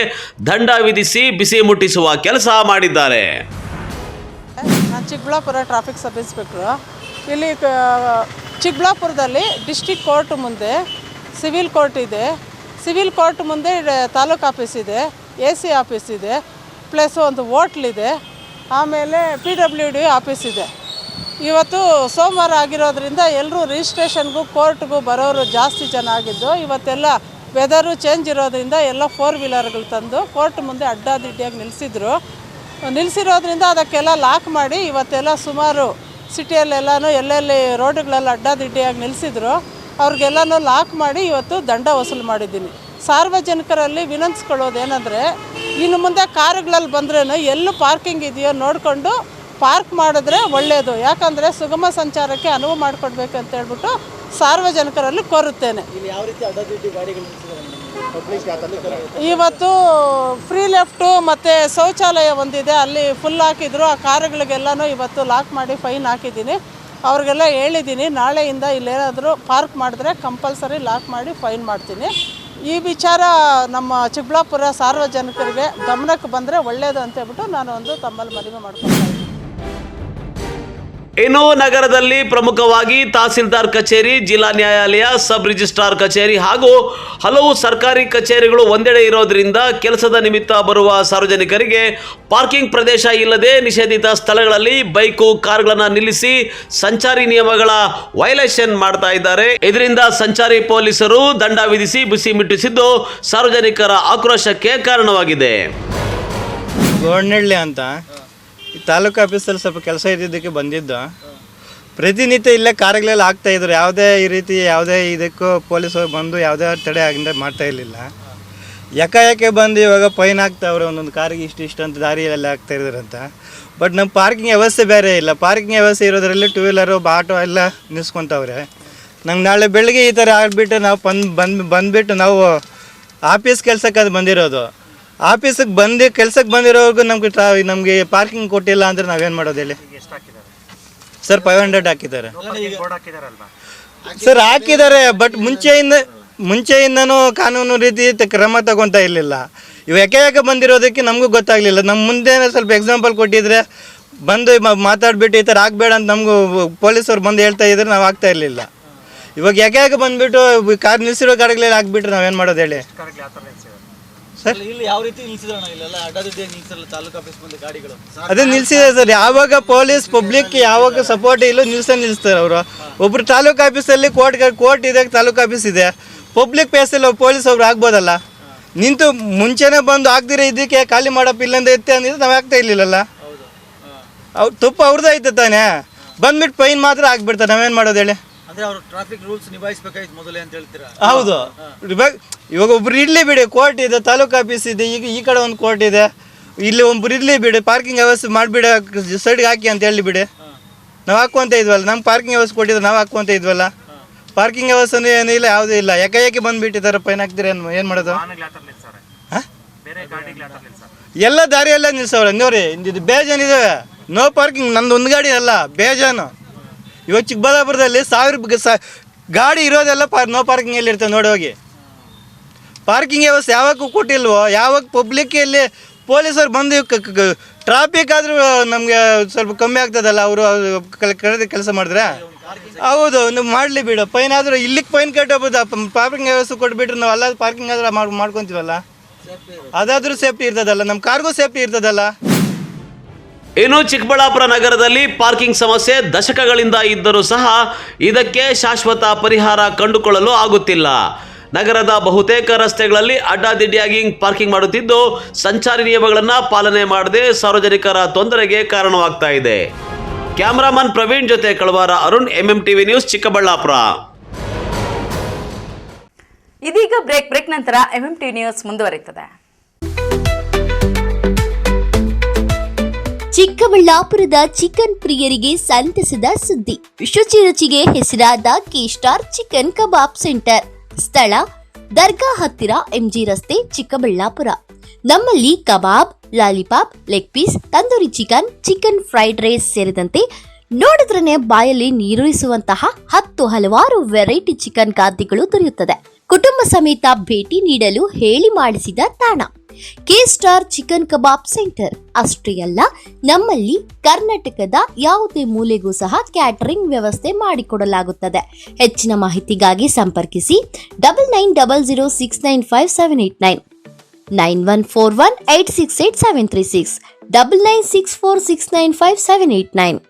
D: ದಂಡ ವಿಧಿಸಿ ಬಿಸಿ ಮುಟ್ಟಿಸುವ ಕೆಲಸ ಮಾಡಿದ್ದಾರೆ.
G: ನಾನು ಚಿಕ್ಕಬಳ್ಳಾಪುರ ಟ್ರಾಫಿಕ್ ಸಬ್ ಇನ್ಸ್ಪೆಕ್ಟ್ರು. ಇಲ್ಲಿ ಚಿಕ್ಕಬಳ್ಳಾಪುರದಲ್ಲಿ ಡಿಸ್ಟ್ರಿಕ್ಟ್ ಕೋರ್ಟ್ ಮುಂದೆ ಸಿವಿಲ್ ಕೋರ್ಟ್ ಇದೆ. ಸಿವಿಲ್ ಕೋರ್ಟ್ ಮುಂದೆ ತಾಲೂಕು ಆಫೀಸ್ ಇದೆ, AC ಆಫೀಸ್ ಇದೆ, ಪ್ಲಸ್ ಒಂದು ಹೋಟ್ಲಿದೆ, ಆಮೇಲೆ PWD ಆಫೀಸ್ ಇದೆ. ಇವತ್ತು ಸೋಮವಾರ ಆಗಿರೋದ್ರಿಂದ ಎಲ್ಲರೂ ರಿಜಿಸ್ಟ್ರೇಷನ್ಗೂ ಕೋರ್ಟ್ಗೂ ಬರೋರು ಜಾಸ್ತಿ ಜನ ಆಗಿದ್ದು, ಇವತ್ತೆಲ್ಲ ವೆದರು ಚೇಂಜ್ ಇರೋದ್ರಿಂದ ಎಲ್ಲ 4 ವೀಲರ್ಗಳು ತಂದು ಕೋರ್ಟ್ ಮುಂದೆ ಅಡ್ಡಾದಿಡ್ಡಿಯಾಗಿ ನಿಲ್ಲಿಸಿರೋದ್ರಿಂದ ಅದಕ್ಕೆಲ್ಲ ಲಾಕ್ ಮಾಡಿ ಇವತ್ತೆಲ್ಲ ಸುಮಾರು ಸಿಟಿಯಲ್ಲೆಲ್ಲನೂ ಎಲ್ಲೆಲ್ಲಿ ರೋಡುಗಳೆಲ್ಲ ಅಡ್ಡಾದಿಡ್ಡಿಯಾಗಿ ನಿಲ್ಲಿಸಿದ್ರು ಅವ್ರಿಗೆಲ್ಲನೂ ಲಾಕ್ ಮಾಡಿ ಇವತ್ತು ದಂಡ ವಸೂಲು ಮಾಡಿದ್ದೀನಿ. ಸಾರ್ವಜನಿಕರಲ್ಲಿ ವಿನಂತಿಸ್ಕೊಳ್ಳೋದೇನೆಂದರೆ, ಇನ್ನು ಮುಂದೆ ಕಾರುಗಳಲ್ಲಿ ಬಂದ್ರೂ ಎಲ್ಲೂ ಪಾರ್ಕಿಂಗ್ ಇದೆಯೋ ನೋಡಿಕೊಂಡು ಪಾರ್ಕ್ ಮಾಡಿದ್ರೆ ಒಳ್ಳೆಯದು. ಯಾಕಂದರೆ ಸುಗಮ ಸಂಚಾರಕ್ಕೆ ಅನುವು ಮಾಡಿಕೊಡ್ಬೇಕು ಅಂತ ಹೇಳ್ಬಿಟ್ಟು ಸಾರ್ವಜನಿಕರಲ್ಲಿ ಕೋರುತ್ತೇನೆ. ಇವತ್ತು ಫ್ರೀ ಲೆಫ್ಟು ಮತ್ತು ಶೌಚಾಲಯ ಒಂದಿದೆ, ಅಲ್ಲಿ ಫುಲ್ ಹಾಕಿದ್ರು. ಆ ಕಾರುಗಳಿಗೆಲ್ಲನೂ ಇವತ್ತು ಲಾಕ್ ಮಾಡಿ ಫೈನ್ ಹಾಕಿದ್ದೀನಿ. ಅವ್ರಿಗೆಲ್ಲ ಹೇಳಿದ್ದೀನಿ, ನಾಳೆಯಿಂದ ಇಲ್ಲೇನಾದರೂ ಪಾರ್ಕ್ ಮಾಡಿದ್ರೆ ಕಂಪಲ್ಸರಿ ಲಾಕ್ ಮಾಡಿ ಫೈನ್ ಮಾಡ್ತೀನಿ. ಈ ವಿಚಾರ ನಮ್ಮ ಚಿಕ್ಕಬಳ್ಳಾಪುರ ಸಾರ್ವಜನಿಕರಿಗೆ ಗಮನಕ್ಕೆ ಬಂದರೆ ಒಳ್ಳೆಯದು ಅಂತ ಹೇಳ್ಬಿಟ್ಟು ನಾನು ಒಂದು ತಮ್ಮಲ್ಲಿ ಮನವಿ ಮಾಡ್ಕೊಳ್ತಾ ಇದ್ದೀನಿ.
D: ಇನ್ನು ನಗರದಲ್ಲಿ ಪ್ರಮುಖವಾಗಿ ತಹಸೀಲ್ದಾರ್ ಕಚೇರಿ, ಜಿಲ್ಲಾ ನ್ಯಾಯಾಲಯ, ಸಬ್ ರಿಜಿಸ್ಟ್ರಾರ್ ಕಚೇರಿ ಹಾಗೂ ಹಲವು ಸರ್ಕಾರಿ ಕಚೇರಿಗಳು ಒಂದೆಡೆ ಇರೋದ್ರಿಂದ ಕೆಲಸದ ನಿಮಿತ್ತ ಬರುವ ಸಾರ್ವಜನಿಕರಿಗೆ ಪಾರ್ಕಿಂಗ್ ಪ್ರದೇಶ ಇಲ್ಲದೆ ನಿಷೇಧಿತ ಸ್ಥಳಗಳಲ್ಲಿ ಬೈಕು, ಕಾರುಗಳನ್ನು ನಿಲ್ಲಿಸಿ ಸಂಚಾರಿ ನಿಯಮಗಳ ವೈಲೇಷನ್ ಮಾಡ್ತಾ ಇದ್ದಾರೆ. ಇದರಿಂದ ಸಂಚಾರಿ ಪೊಲೀಸರು ದಂಡ ವಿಧಿಸಿ ಬಿಸಿ ಮುಟ್ಟಿಸಿದ್ದು ಸಾರ್ವಜನಿಕರ ಆಕ್ರೋಶಕ್ಕೆ ಕಾರಣವಾಗಿದೆ.
H: ಗೋರ್ನಳ್ಳಿ ಅಂತ ತಾಲೂಕು ಆಫೀಸಲ್ಲಿ ಸ್ವಲ್ಪ ಕೆಲಸ ಇದ್ದಿದ್ದಕ್ಕೆ ಬಂದಿದ್ದು. ಪ್ರತಿನಿತ್ಯ ಇಲ್ಲೇ ಕಾರುಗಳೆಲ್ಲ ಆಗ್ತಾಯಿದ್ರು. ಯಾವುದೇ ಇದಕ್ಕೂ ಪೊಲೀಸರು ಬಂದು ಯಾವುದೇ ತಡೆ ಆಗಿಂದ ಮಾಡ್ತಾ ಇರಲಿಲ್ಲ. ಯಾಕೆ ಬಂದು ಇವಾಗ ಫೈನ್ ಹಾಕ್ತಾವ್ರೆ, ಒಂದೊಂದು ಕಾರಿಗೆ ಇಷ್ಟು ಅಂತ ದಾರಿಯೆಲ್ಲ ಆಗ್ತಾಯಿದ್ದಾರೆ ಅಂತ. ಬಟ್ ನಮ್ಮ ಪಾರ್ಕಿಂಗ್ ವ್ಯವಸ್ಥೆ ಬೇರೆ ಇಲ್ಲ. ಪಾರ್ಕಿಂಗ್ ವ್ಯವಸ್ಥೆ ಇರೋದ್ರಲ್ಲಿ 2 ವೀಲರು, ಆಟೋ ಎಲ್ಲ ನಿಲ್ಸ್ಕೊತಾವ್ರೆ. ನಮ್ಗೆ ನಾಳೆ ಬೆಳಗ್ಗೆ ಈ ಥರ ಆಗಿಬಿಟ್ಟು ನಾವು ಬಂದುಬಿಟ್ಟು ನಾವು ಆಫೀಸ್ ಕೆಲಸಕ್ಕೆ ಅದು ಬಂದಿರೋದು. ಆಫೀಸಿಗೆ ಕೆಲ್ಸಕ್ಕೆ ಬಂದಿರೋರ್ಗು ನಮಗೆ ಪಾರ್ಕಿಂಗ್ ಕೊಟ್ಟಿಲ್ಲ ಅಂದರೆ ನಾವೇನು ಮಾಡೋದು ಹೇಳಿ ಸರ್? 500 ಹಾಕಿದ್ದಾರೆ ಸರ್, ಹಾಕಿದ್ದಾರೆ. ಬಟ್ ಮುಂಚೆಯಿಂದನೂ ಕಾನೂನು ರೀತಿ ಕ್ರಮ ತಗೊತಾ ಇರಲಿಲ್ಲ. ಇವು ಯಾಕೆ ಬಂದಿರೋದಕ್ಕೆ ನಮಗೂ ಗೊತ್ತಾಗಲಿಲ್ಲ. ನಮ್ಮ ಮುಂದೆ ಸ್ವಲ್ಪ ಎಕ್ಸಾಂಪಲ್ ಕೊಟ್ಟಿದ್ರೆ ಬಂದು ಮಾತಾಡ್ಬಿಟ್ಟು ಈ ಥರ ಆಗಬೇಡ ಅಂತ ನಮಗೂ ಪೊಲೀಸವ್ರು ಬಂದು ಹೇಳ್ತಾ ಇದ್ರೆ ನಾವು ಆಗ್ತಾ ಇರಲಿಲ್ಲ. ಇವಾಗ ಯಾಕೆ ಬಂದುಬಿಟ್ಟು ಕಾರ್ ನಿಲ್ಸಿರೋ ಗಾಡಿಗಳೆಲ್ಲ ಹಾಕ್ಬಿಟ್ರೆ ನಾವೇನು ಮಾಡೋದು ಹೇಳಿ ಸರ್? ಅದೇ ನಿಲ್ಸಿದೆ ಸರ್. ಯಾವಾಗ ಪೊಲೀಸ್ ಪಬ್ಲಿಕ್ ಯಾವಾಗ ಸಪೋರ್ಟ್ ಇಲ್ಲ ನಿಲ್ಲಿಸ್ತಾರೆ ಅವರು. ಒಬ್ರು ತಾಲೂಕು ಆಫೀಸಲ್ಲಿ ಕೋರ್ಟ್ ಇದೆ, ತಾಲೂಕು ಆಫೀಸ್ ಇದೆ, ಪಬ್ಲಿಕ್ ಪ್ಲೇಸಲ್ಲಿ ಪೊಲೀಸ್ ಒಬ್ರು ಆಗ್ಬೋದಲ್ಲ. ನಿಂತು ಮುಂಚೆನೇ ಬಂದು ಆಗ್ದಿರ ಇದಕ್ಕೆ ಖಾಲಿ ಮಾಡಪ್ಪ ಇಲ್ಲಂದ ಎತ್ತೆ ಅಂದಿದ್ರೆ ನಾವು ಆಗ್ತಾ ಇರ್ಲಿಲ್ಲಲ್ಲ. ತುಪ್ಪ ಅವ್ರದ್ದು ಐತೆ ತಾನೇ, ಬಂದ್ಬಿಟ್ಟು ಫೈನ್ ಮಾತ್ರ ಆಗ್ಬಿಡ್ತಾರೆ. ನಾವೇನು ಮಾಡೋದು ಹೇಳಿ? ಹೌದು. ಇವಾಗ ಒಬ್ರು ಇರ್ಲಿ ಬಿಡಿ, ಕೋರ್ಟ್ ಇದೆ, ತಾಲೂಕು ಆಫೀಸ್ ಇದೆ, ಈಗ ಈ ಕಡೆ ಒಂದು ಕೋರ್ಟ್ ಇದೆ, ಇಲ್ಲಿ ಒಬ್ರು ಇರ್ಲಿ ಬಿಡಿ, ಪಾರ್ಕಿಂಗ್ ವ್ಯವಸ್ಥೆ ಮಾಡಿಬಿಡಿ, ಸೈಡ್ಗೆ ಹಾಕಿ ಅಂತ ಹೇಳಿ ಬಿಡಿ. ನಾವು ಹಾಕುವಂತ ಇದ್ವಲ್ಲ, ನಮ್ಗೆ ಪಾರ್ಕಿಂಗ್ ವ್ಯವಸ್ಥೆ ಕೊಟ್ಟಿದ್ರೆ ನಾವು ಹಾಕುವಂತ ಇದ್ವಲ್ಲ. ಪಾರ್ಕಿಂಗ್ ವ್ಯವಸ್ಥೆನೂ ಏನಿಲ್ಲ, ಯಾವುದೂ ಇಲ್ಲ. ಯಾಕೆ ಬಂದುಬಿಟ್ಟಿದ್ದಾರೆ, ಫೈನ್ ಹಾಕ್ತೀರ ಏನು ಮಾಡೋದು? ಎಲ್ಲ ದಾರಿಯೆಲ್ಲ ನಿಲ್ಸವ್ರೆ ನೋಡಿ. ಇದು ಬೇಜಾನಿದ್ದಾವೆ. ನೋ ಪಾರ್ಕಿಂಗ್, ನಂದು ಒಂದು ಗಾಡಿ ಅಲ್ಲ, ಬೇಜಾನು. ಇವಾಗ ಚಿಕ್ಕಬಳ್ಳಾಪುರದಲ್ಲಿ 1000 ಗಾಡಿ ಇರೋದೆಲ್ಲ ನೋ ಪಾರ್ಕಿಂಗ್ ಎಲ್ಲಿ ಇರ್ತವೆ ನೋಡಿ ಹೋಗಿ. ಪಾರ್ಕಿಂಗ್ ವ್ಯವಸ್ಥೆ ಯಾವಾಗ ಕೊಟ್ಟಿಲ್ವೋ, ಯಾವಾಗ ಪಬ್ಲಿಕ್ಕಲ್ಲಿ ಪೊಲೀಸರು ಬಂದು ಟ್ರಾಫಿಕ್ ಆದರೂ ನಮಗೆ ಸ್ವಲ್ಪ ಕಮ್ಮಿ ಆಗ್ತದಲ್ಲ, ಅವರು ಕೆಲಸ ಮಾಡಿದ್ರೆ. ಹೌದು, ನೀವು ಮಾಡಲಿ ಬಿಡು. ಫೈನ್ ಆದರೂ ಇಲ್ಲಿಗೆ ಫೈನ್ ಕಟ್ಟಬೋದು. ಪಾರ್ಕಿಂಗ್ ವ್ಯವಸ್ಥೆ ಕೊಟ್ಬಿಟ್ರೆ ನಾವು ಅಲ್ಲ ಪಾರ್ಕಿಂಗ್ ಆದ್ರೆ ಮಾಡ್ಕೊತೀವಲ್ಲ, ಅದಾದರೂ ಸೇಫ್ಟಿ ಇರ್ತದಲ್ಲ, ನಮ್ಮ ಕಾರ್ಗೂ ಸೇಫ್ಟಿ ಇರ್ತದಲ್ಲ.
D: ಇನ್ನು ಚಿಕ್ಕಬಳ್ಳಾಪುರ ನಗರದಲ್ಲಿ ಪಾರ್ಕಿಂಗ್ ಸಮಸ್ಯೆ ದಶಕಗಳಿಂದ ಇದ್ದರೂ ಸಹ ಇದಕ್ಕೆ ಶಾಶ್ವತ ಪರಿಹಾರ ಕಂಡುಕೊಳ್ಳಲು ಆಗುತ್ತಿಲ್ಲ. ನಗರದ ಬಹುತೇಕ ರಸ್ತೆಗಳಲ್ಲಿ ಅಡ್ಡಾದಿಡ್ಡಿಯಾಗಿ ಪಾರ್ಕಿಂಗ್ ಮಾಡುತ್ತಿದ್ದು ಸಂಚಾರಿ ನಿಯಮಗಳನ್ನು ಪಾಲನೆ ಮಾಡದೆ ಸಾರ್ವಜನಿಕರ ತೊಂದರೆಗೆ ಕಾರಣವಾಗ್ತಾ ಇದೆ. ಕ್ಯಾಮರಾಮನ್ ಪ್ರವೀಣ್ ಜೊತೆ ಕಳವಾರ ಅರುಣ್, MMTV ನ್ಯೂಸ್, ಚಿಕ್ಕಬಳ್ಳಾಪುರ.
B: ಇದೀಗ ಬ್ರೇಕ್ ನಂತರ MMTV ನ್ಯೂಸ್ ಮುಂದುವರಿಯುತ್ತದೆ.
I: ಚಿಕ್ಕಬಳ್ಳಾಪುರದ ಚಿಕನ್ ಪ್ರಿಯರಿಗೆ ಸಂತಸದ ಸುದ್ದಿ. ರುಚಿಗೆ ಹೆಸರಾದ ಕೆ-ಸ್ಟಾರ್ ಚಿಕನ್ ಕಬಾಬ್ ಸೆಂಟರ್. ಸ್ಥಳ ದರ್ಗಾ ಹತ್ತಿರ, MG ರಸ್ತೆ, ಚಿಕ್ಕಬಳ್ಳಾಪುರ. ನಮ್ಮಲ್ಲಿ kebab, lollipop, leg piece, tandoori chicken, chicken fried rice ಸೇರಿದಂತೆ ನೋಡಿದ್ರನೆ ಬಾಯಲ್ಲಿ ನೀರೂರಿಸುವಂತಹ 10 ಹಲವಾರು ವೆರೈಟಿ ಚಿಕನ್ ಖಾದ್ಯಗಳು ದೊರೆಯುತ್ತದೆ. ಕುಟುಂಬ ಸಮೇತ ಭೇಟಿ ನೀಡಲು ಹೇಳಿ ಮಾಡಿಸಿದ ತಾಣ ಕೆ ಸ್ಟಾರ್ ಚಿಕನ್ ಕಬಾಬ್ ಸೆಂಟರ್. ಅಷ್ಟೇ ಅಲ್ಲ, ನಮ್ಮಲ್ಲಿ ಕರ್ನಾಟಕದ ಯಾವುದೇ ಮೂಲೆಗೂ ಸಹ ಕ್ಯಾಟರಿಂಗ್ ವ್ಯವಸ್ಥೆ ಮಾಡಿಕೊಡಲಾಗುತ್ತದೆ. ಹೆಚ್ಚಿನ ಮಾಹಿತಿಗಾಗಿ ಸಂಪರ್ಕಿಸಿ 9900695789 9141868736 9964695789.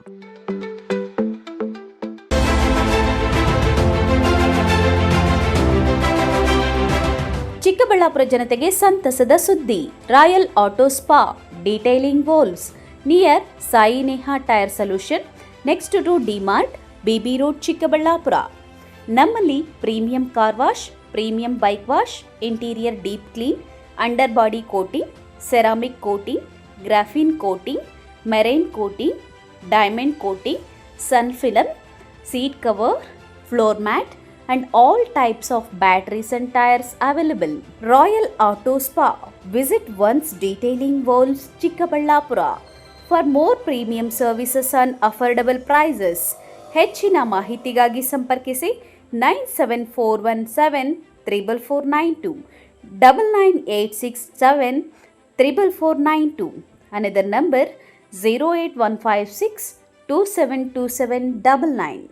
E: ಚಿಕ್ಕಬಳ್ಳಾಪುರ ಜನತೆಗೆ ಸಂತಸದ ಸುದ್ದಿ. Royal auto spa detailing walls near Sai Neha tyre solution next to DMart, BB road, Chikkaballapur. ನಮ್ಮಲ್ಲಿ premium car wash, premium bike wash, interior deep clean, under body coating, ceramic coating, graphene coating, marine coating, diamond coating, sun film, seat cover, floor mat and all types of batteries and tires available. Royal Auto Spa. Visit once Detailing Walls, Chikkaballapura. For more premium services and affordable prices, ಹೆಚ್ಚಿನ ಮಾಹಿತಿಗಾಗಿ ಸಂಪರ್ಕಿಸಿ 974174492 9986744492. Another number 08156272799.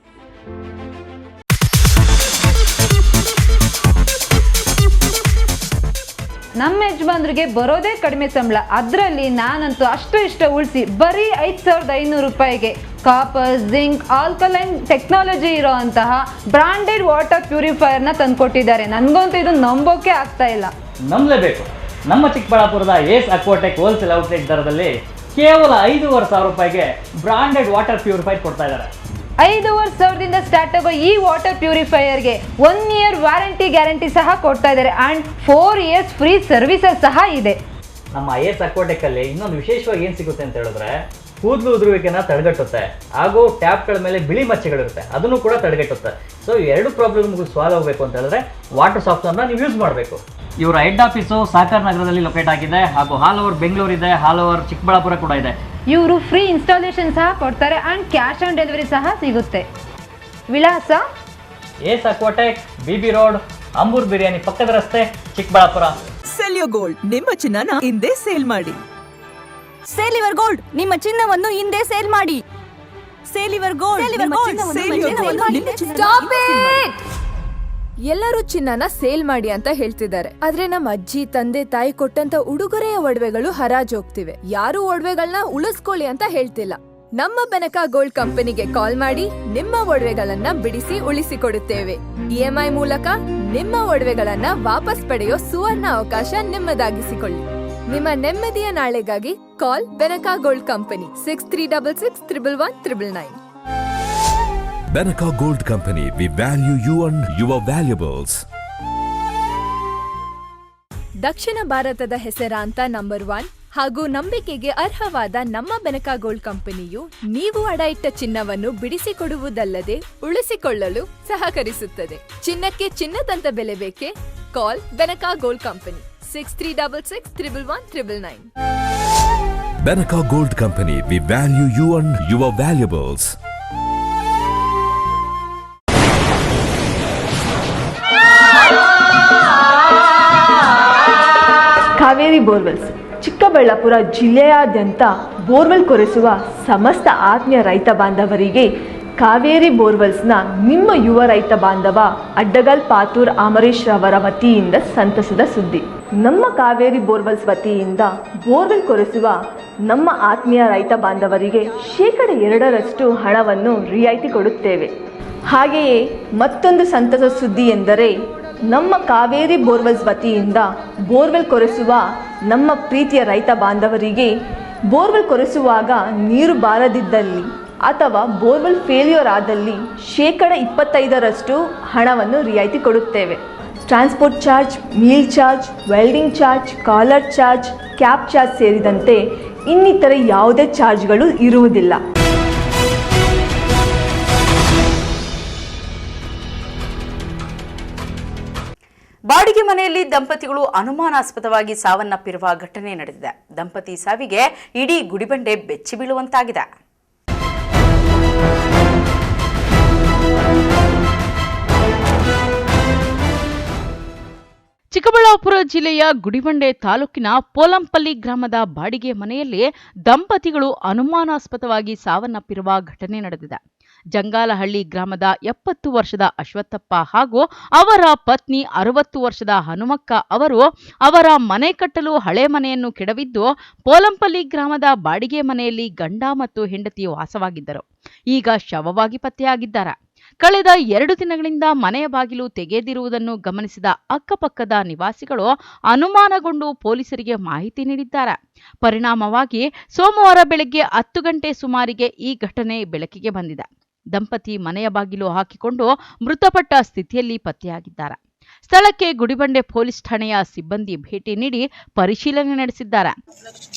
J: ನಮ್ಮ ಯಜಮಾನ್ರಿಗೆ ಬರೋದೇ ಕಡಿಮೆ ಸಂಬಳ, ಅದರಲ್ಲಿ ನಾನಂತೂ ಅಷ್ಟು ಇಷ್ಟ ಉಳಿಸಿ ಬರೀ 5500 ರೂಪಾಯಿಗೆ ಕಾಪರ್, ಜಿಂಕ್, ಆಲ್ಕಲೈನ್ ಟೆಕ್ನಾಲಜಿ ಇರೋ ಅಂತಹ ಬ್ರಾಂಡೆಡ್ ವಾಟರ್ ಪ್ಯೂರಿಫೈಯರ್ನ ತಂದುಕೊಟ್ಟಿದ್ದಾರೆ. ನನಗಂತೂ ಇದು ನಂಬೋಕೆ ಆಗ್ತಾ ಇಲ್ಲ.
K: ನಂಬಲೇಬೇಕು. ನಮ್ಮ ಚಿಕ್ಕಬಳ್ಳಾಪುರದ ಏಸ್ ಅಕ್ವಾಟೆಕ್ ಹೋಲ್ಸೇಲ್ ಔಟ್ಲೆಟ್ ದರದಲ್ಲಿ ಕೇವಲ 5,500 ರೂಪಾಯಿಗೆ ಬ್ರಾಂಡೆಡ್ ವಾಟರ್ ಪ್ಯೂರಿಫೈರ್ ಕೊಡ್ತಾ ಇದ್ದಾರೆ.
J: 5,500ದಿಂದ ಸ್ಟಾರ್ಟ್ ಆಗೋ ಈ ವಾಟರ್ ಪ್ಯೂರಿಫೈಯರ್ಗೆ 1 year ವ್ಯಾರಂಟಿ ಗ್ಯಾರಂಟಿ ಸಹ ಕೊಡ್ತಾ ಇದ್ದಾರೆ ಆ್ಯಂಡ್ 4 years ಫ್ರೀ ಸರ್ವಿಸಸ್ ಸಹ ಇದೆ.
K: ನಮ್ಮ ಏಸ್ ಅಕ್ವಾಟೆಕಲ್ಲಿ ಇನ್ನೊಂದು ವಿಶೇಷವಾಗಿ ಏನು ಸಿಗುತ್ತೆ ಅಂತ ಹೇಳಿದ್ರೆ, ಕೂದಲು ಉದುರುವಿಕೆನ ತಡೆಗಟ್ಟುತ್ತೆ, ಹಾಗೂ ಟ್ಯಾಪ್ಗಳ ಮೇಲೆ ಬಿಳಿ ಮಚ್ಚೆಗಳಿರುತ್ತೆ, ಅದನ್ನು ಕೂಡ ತಡೆಗಟ್ಟುತ್ತೆ. ಸೊ ಈ ಎರಡು ಪ್ರಾಬ್ಲಮ್ಗೂ ಸಾಲ್ವ್ ಆಗಬೇಕು ಅಂತ ಹೇಳಿದ್ರೆ ವಾಟರ್ ಸಾಫ್ಟ್ವೇರ್ನ ನೀವು ಯೂಸ್ ಮಾಡಬೇಕು. ಇವರ ಹೆಡ್ ಆಫೀಸು ಸಾಕರ್ ನಗರದಲ್ಲಿ ಲೊಕೇಟ್ ಆಗಿದೆ, ಹಾಗೂ ಆಲ್ ಓವರ್ ಬೆಂಗಳೂರು ಇದೆ, ಆಲ್ ಓವರ್ ಚಿಕ್ಕಬಳ್ಳಾಪುರ ಕೂಡ ಇದೆ.
J: ಇವರು ಫ್ರೀ ಇನ್ಸ್ಟಾಲೇಷನ್ ಸಹ ಕೊಡ್ತಾರೆ ಆ್ಯಂಡ್ ಕ್ಯಾಶ್ ಆನ್ ಡೆಲಿವರಿ ಸಹ ಸಿಗುತ್ತೆ. ವಿಳಾಸ
K: ಏಸ್ ಅಕ್ವಾಟೆಕ್, ಬಿಬಿ ರೋಡ್, ಅಂಬೂರ್ ಬಿರಿಯಾನಿ ಪಕ್ಕದ ರಸ್ತೆ, ಚಿಕ್ಕಬಳ್ಳಾಪುರ.
L: ಸೆಲ್ಯೋ ಗೋಲ್ಡ್, ನಿಮ್ಮ ಚಿನ್ನನ ಹಿಂದೆ ಸೇಲ್ ಮಾಡಿ.
M: ಸೇಲಿವರ್ ಗೋಲ್ಡ್, ನಿಮ್ಮ ಚಿನ್ನವನ್ನು ಹಿಂದೆ ಸೇಲ್ ಮಾಡಿ.
L: ಸೇಲಿವರ್ ಗೋಲ್ಡ್,
M: ಎಲ್ಲರೂ ಚಿನ್ನನ ಸೇಲ್ ಮಾಡಿ ಅಂತ ಹೇಳ್ತಿದ್ದಾರೆ, ಆದ್ರೆ ನಮ್ಮ ಅಜ್ಜಿ ತಂದೆ ತಾಯಿ ಕೊಟ್ಟಂತ ಉಡುಗೊರೆಯ ಒಡವೆಗಳು ಹರಾಜ್ ಹೋಗ್ತಿವೆ. ಯಾರು ಒಡವೆಗಳನ್ನ ಉಳಿಸ್ಕೊಳ್ಳಿ ಅಂತ ಹೇಳ್ತಿಲ್ಲ. ನಮ್ಮ ಬೆನಕಾ ಗೋಲ್ಡ್ ಕಂಪನಿಗೆ ಕಾಲ್ ಮಾಡಿ ನಿಮ್ಮ ಒಡವೆಗಳನ್ನ ಬಿಡಿಸಿ ಉಳಿಸಿಕೊಡುತ್ತೇವೆ. EMI ಮೂಲಕ ನಿಮ್ಮ ಒಡವೆಗಳನ್ನ ವಾಪಸ್ ಪಡೆಯೋ ಸುವರ್ಣ ಅವಕಾಶ ನಿಮ್ಮದಾಗಿಸಿಕೊಳ್ಳಿ. ನಿಮ್ಮ ನೆಮ್ಮದಿಯ ನಾಳೆಗಾಗಿ call Benaka gold company 6366111199.
N: Benaka Gold Company, we value you and your valuables.
M: ದಕ್ಷಿಣ ಭಾರತದ ಹೆಸರಾಂತ ನಂಬರ್ 1 ಹಾಗೂ ನಂಬಿಕೆಗೆ ಅರ್ಹವಾದ ನಮ್ಮ ಬೆನಕಾ ಗೋಲ್ಡ್ ಕಂಪನಿಯು ನೀವು ಅಡ ಇಟ್ಟ ಚಿನ್ನವನ್ನು ಬಿಡಿಸಿಕೊಡುವುದಲ್ಲದೆ ಉಳಿಸಿಕೊಳ್ಳಲು ಸಹಕರಿಸುತ್ತದೆ. ಚಿನ್ನಕ್ಕೆ ಚಿನ್ನದಂತ ಬೆಲೆ ಬೇಕೆ? Call Benaka gold company 6366111199.
N: Benaka Gold Company, we value you and your valuables.
O: Kaveri borewells Chikkaballapur ಜಿಲ್ಲೆಯಾದ್ಯಂತ ಬೋರ್ವೆಲ್ ಕೊರೆಸುವ ಸಮಸ್ತ ಆತ್ಮೀಯ ರೈತ ಬಾಂಧವರಿಗೆ ಕಾವೇರಿ ಬೋರ್ವೆಲ್ಸ್ನ ನಿಮ್ಮ ಯುವ ರೈತ ಬಾಂಧವ ಅಡ್ಡಗಲ್ ಪಾತೂರ್ ಅಮರೀಶ್ ರವರ ವತಿಯಿಂದ ಸಂತಸದ ಸುದ್ದಿ. ನಮ್ಮ ಕಾವೇರಿ ಬೋರ್ವೆಲ್ಸ್ ವತಿಯಿಂದ ಬೋರ್ವೆಲ್ ಕೊರೆಸುವ ನಮ್ಮ ಆತ್ಮೀಯ ರೈತ ಬಾಂಧವರಿಗೆ 2% ಹಣವನ್ನು ರಿಯಾಯಿತಿ ಕೊಡುತ್ತೇವೆ. ಹಾಗೆಯೇ ಮತ್ತೊಂದು ಸಂತಸ ಸುದ್ದಿ ಎಂದರೆ, ನಮ್ಮ ಕಾವೇರಿ ಬೋರ್ವೆಲ್ಸ್ ವತಿಯಿಂದ ಬೋರ್ವೆಲ್ ಕೊರೆಸುವ ನಮ್ಮ ಪ್ರೀತಿಯ ರೈತ ಬಾಂಧವರಿಗೆ ಬೋರ್ವೆಲ್ ಕೊರೆಸುವಾಗ ನೀರು ಬಾರದಿದ್ದಲ್ಲಿ ಅಥವಾ ಬೋರ್ವೆಲ್ ಫೇಲ್ಯೂರ್ ಆದಲ್ಲಿ 25% ಹಣವನ್ನು ರಿಯಾಯಿತಿ ಕೊಡುತ್ತೇವೆ. Transport charge, meal charge, welding charge, collar charge, cab charge ಸೇರಿದಂತೆ ಇನ್ನಿತರೆ ಯಾವುದೇ ಚಾರ್ಜ್ಗಳು ಇರುವುದಿಲ್ಲ.
B: ಬಾಡಿಗೆ ಮನೆಯಲ್ಲಿ ದಂಪತಿಗಳು ಅನುಮಾನಾಸ್ಪದವಾಗಿ ಸಾವನ್ನಪ್ಪಿರುವ ಘಟನೆ ನಡೆದಿದೆ. ದಂಪತಿ ಸಾವಿಗೆ ಇಡೀ ಗುಡಿಬಂಡೆ ಬೆಚ್ಚಿ ಬೀಳುವಂತಾಗಿದೆ.
A: ಚಿಕ್ಕಬಳ್ಳಾಪುರ ಚಿಕ್ಕಬಳ್ಳಾಪುರ ಜಿಲ್ಲೆಯ ಗುಡಿಬಂಡೆ ತಾಲೂಕಿನ ಪೋಲಂಪಲ್ಲಿ ಗ್ರಾಮದ ಬಾಡಿಗೆ ಮನೆಯಲ್ಲಿ ದಂಪತಿಗಳು ಅನುಮಾನಾಸ್ಪದವಾಗಿ ಸಾವನ್ನಪ್ಪಿರುವ ಘಟನೆ ನಡೆದಿದೆ. ಜಂಗಾಲಹಳ್ಳಿ ಗ್ರಾಮದ 70 ವರ್ಷದ ಅಶ್ವತ್ಥಪ್ಪ ಹಾಗೂ ಅವರ ಪತ್ನಿ 60 ವರ್ಷದ ಹನುಮಕ್ಕ ಅವರು ಅವರ ಮನೆ ಕಟ್ಟಲು ಹಳೆ ಮನೆಯನ್ನು ಕೆಡವಿದ್ದು ಪೋಲಂಪಲ್ಲಿ ಗ್ರಾಮದ ಬಾಡಿಗೆ ಮನೆಯಲ್ಲಿ ಗಂಡ ಮತ್ತು ಹೆಂಡತಿ ವಾಸವಾಗಿದ್ದರು. ಈಗ ಶವವಾಗಿ ಪತ್ತೆಯಾಗಿದ್ದಾರೆ. ಕಳೆದ 2 ದಿನಗಳಿಂದ ಮನೆಯ ಬಾಗಿಲು ತೆಗೆದಿರುವುದನ್ನು ಗಮನಿಸಿದ ಅಕ್ಕಪಕ್ಕದ ನಿವಾಸಿಗಳು ಅನುಮಾನಗೊಂಡು ಪೊಲೀಸರಿಗೆ ಮಾಹಿತಿ ನೀಡಿದ್ದಾರೆ. ಪರಿಣಾಮವಾಗಿ ಸೋಮವಾರ ಬೆಳಗ್ಗೆ 10 ಗಂಟೆ ಸುಮಾರಿಗೆ ಈ ಘಟನೆ ಬೆಳಕಿಗೆ ಬಂದಿದೆ. ದಂಪತಿ ಮನೆಯ ಬಾಗಿಲು ಹಾಕಿಕೊಂಡು ಮೃತಪಟ್ಟ ಸ್ಥಿತಿಯಲ್ಲಿ ಪತ್ತೆಯಾಗಿದ್ದಾರೆ. ಸ್ಥಳಕ್ಕೆ ಗುಡಿಬಂಡೆ ಪೊಲೀಸ್ ಠಾಣೆಯ ಸಿಬ್ಬಂದಿ ಭೇಟಿ ನೀಡಿ ಪರಿಶೀಲನೆ ನಡೆಸಿದ್ದಾರೆ.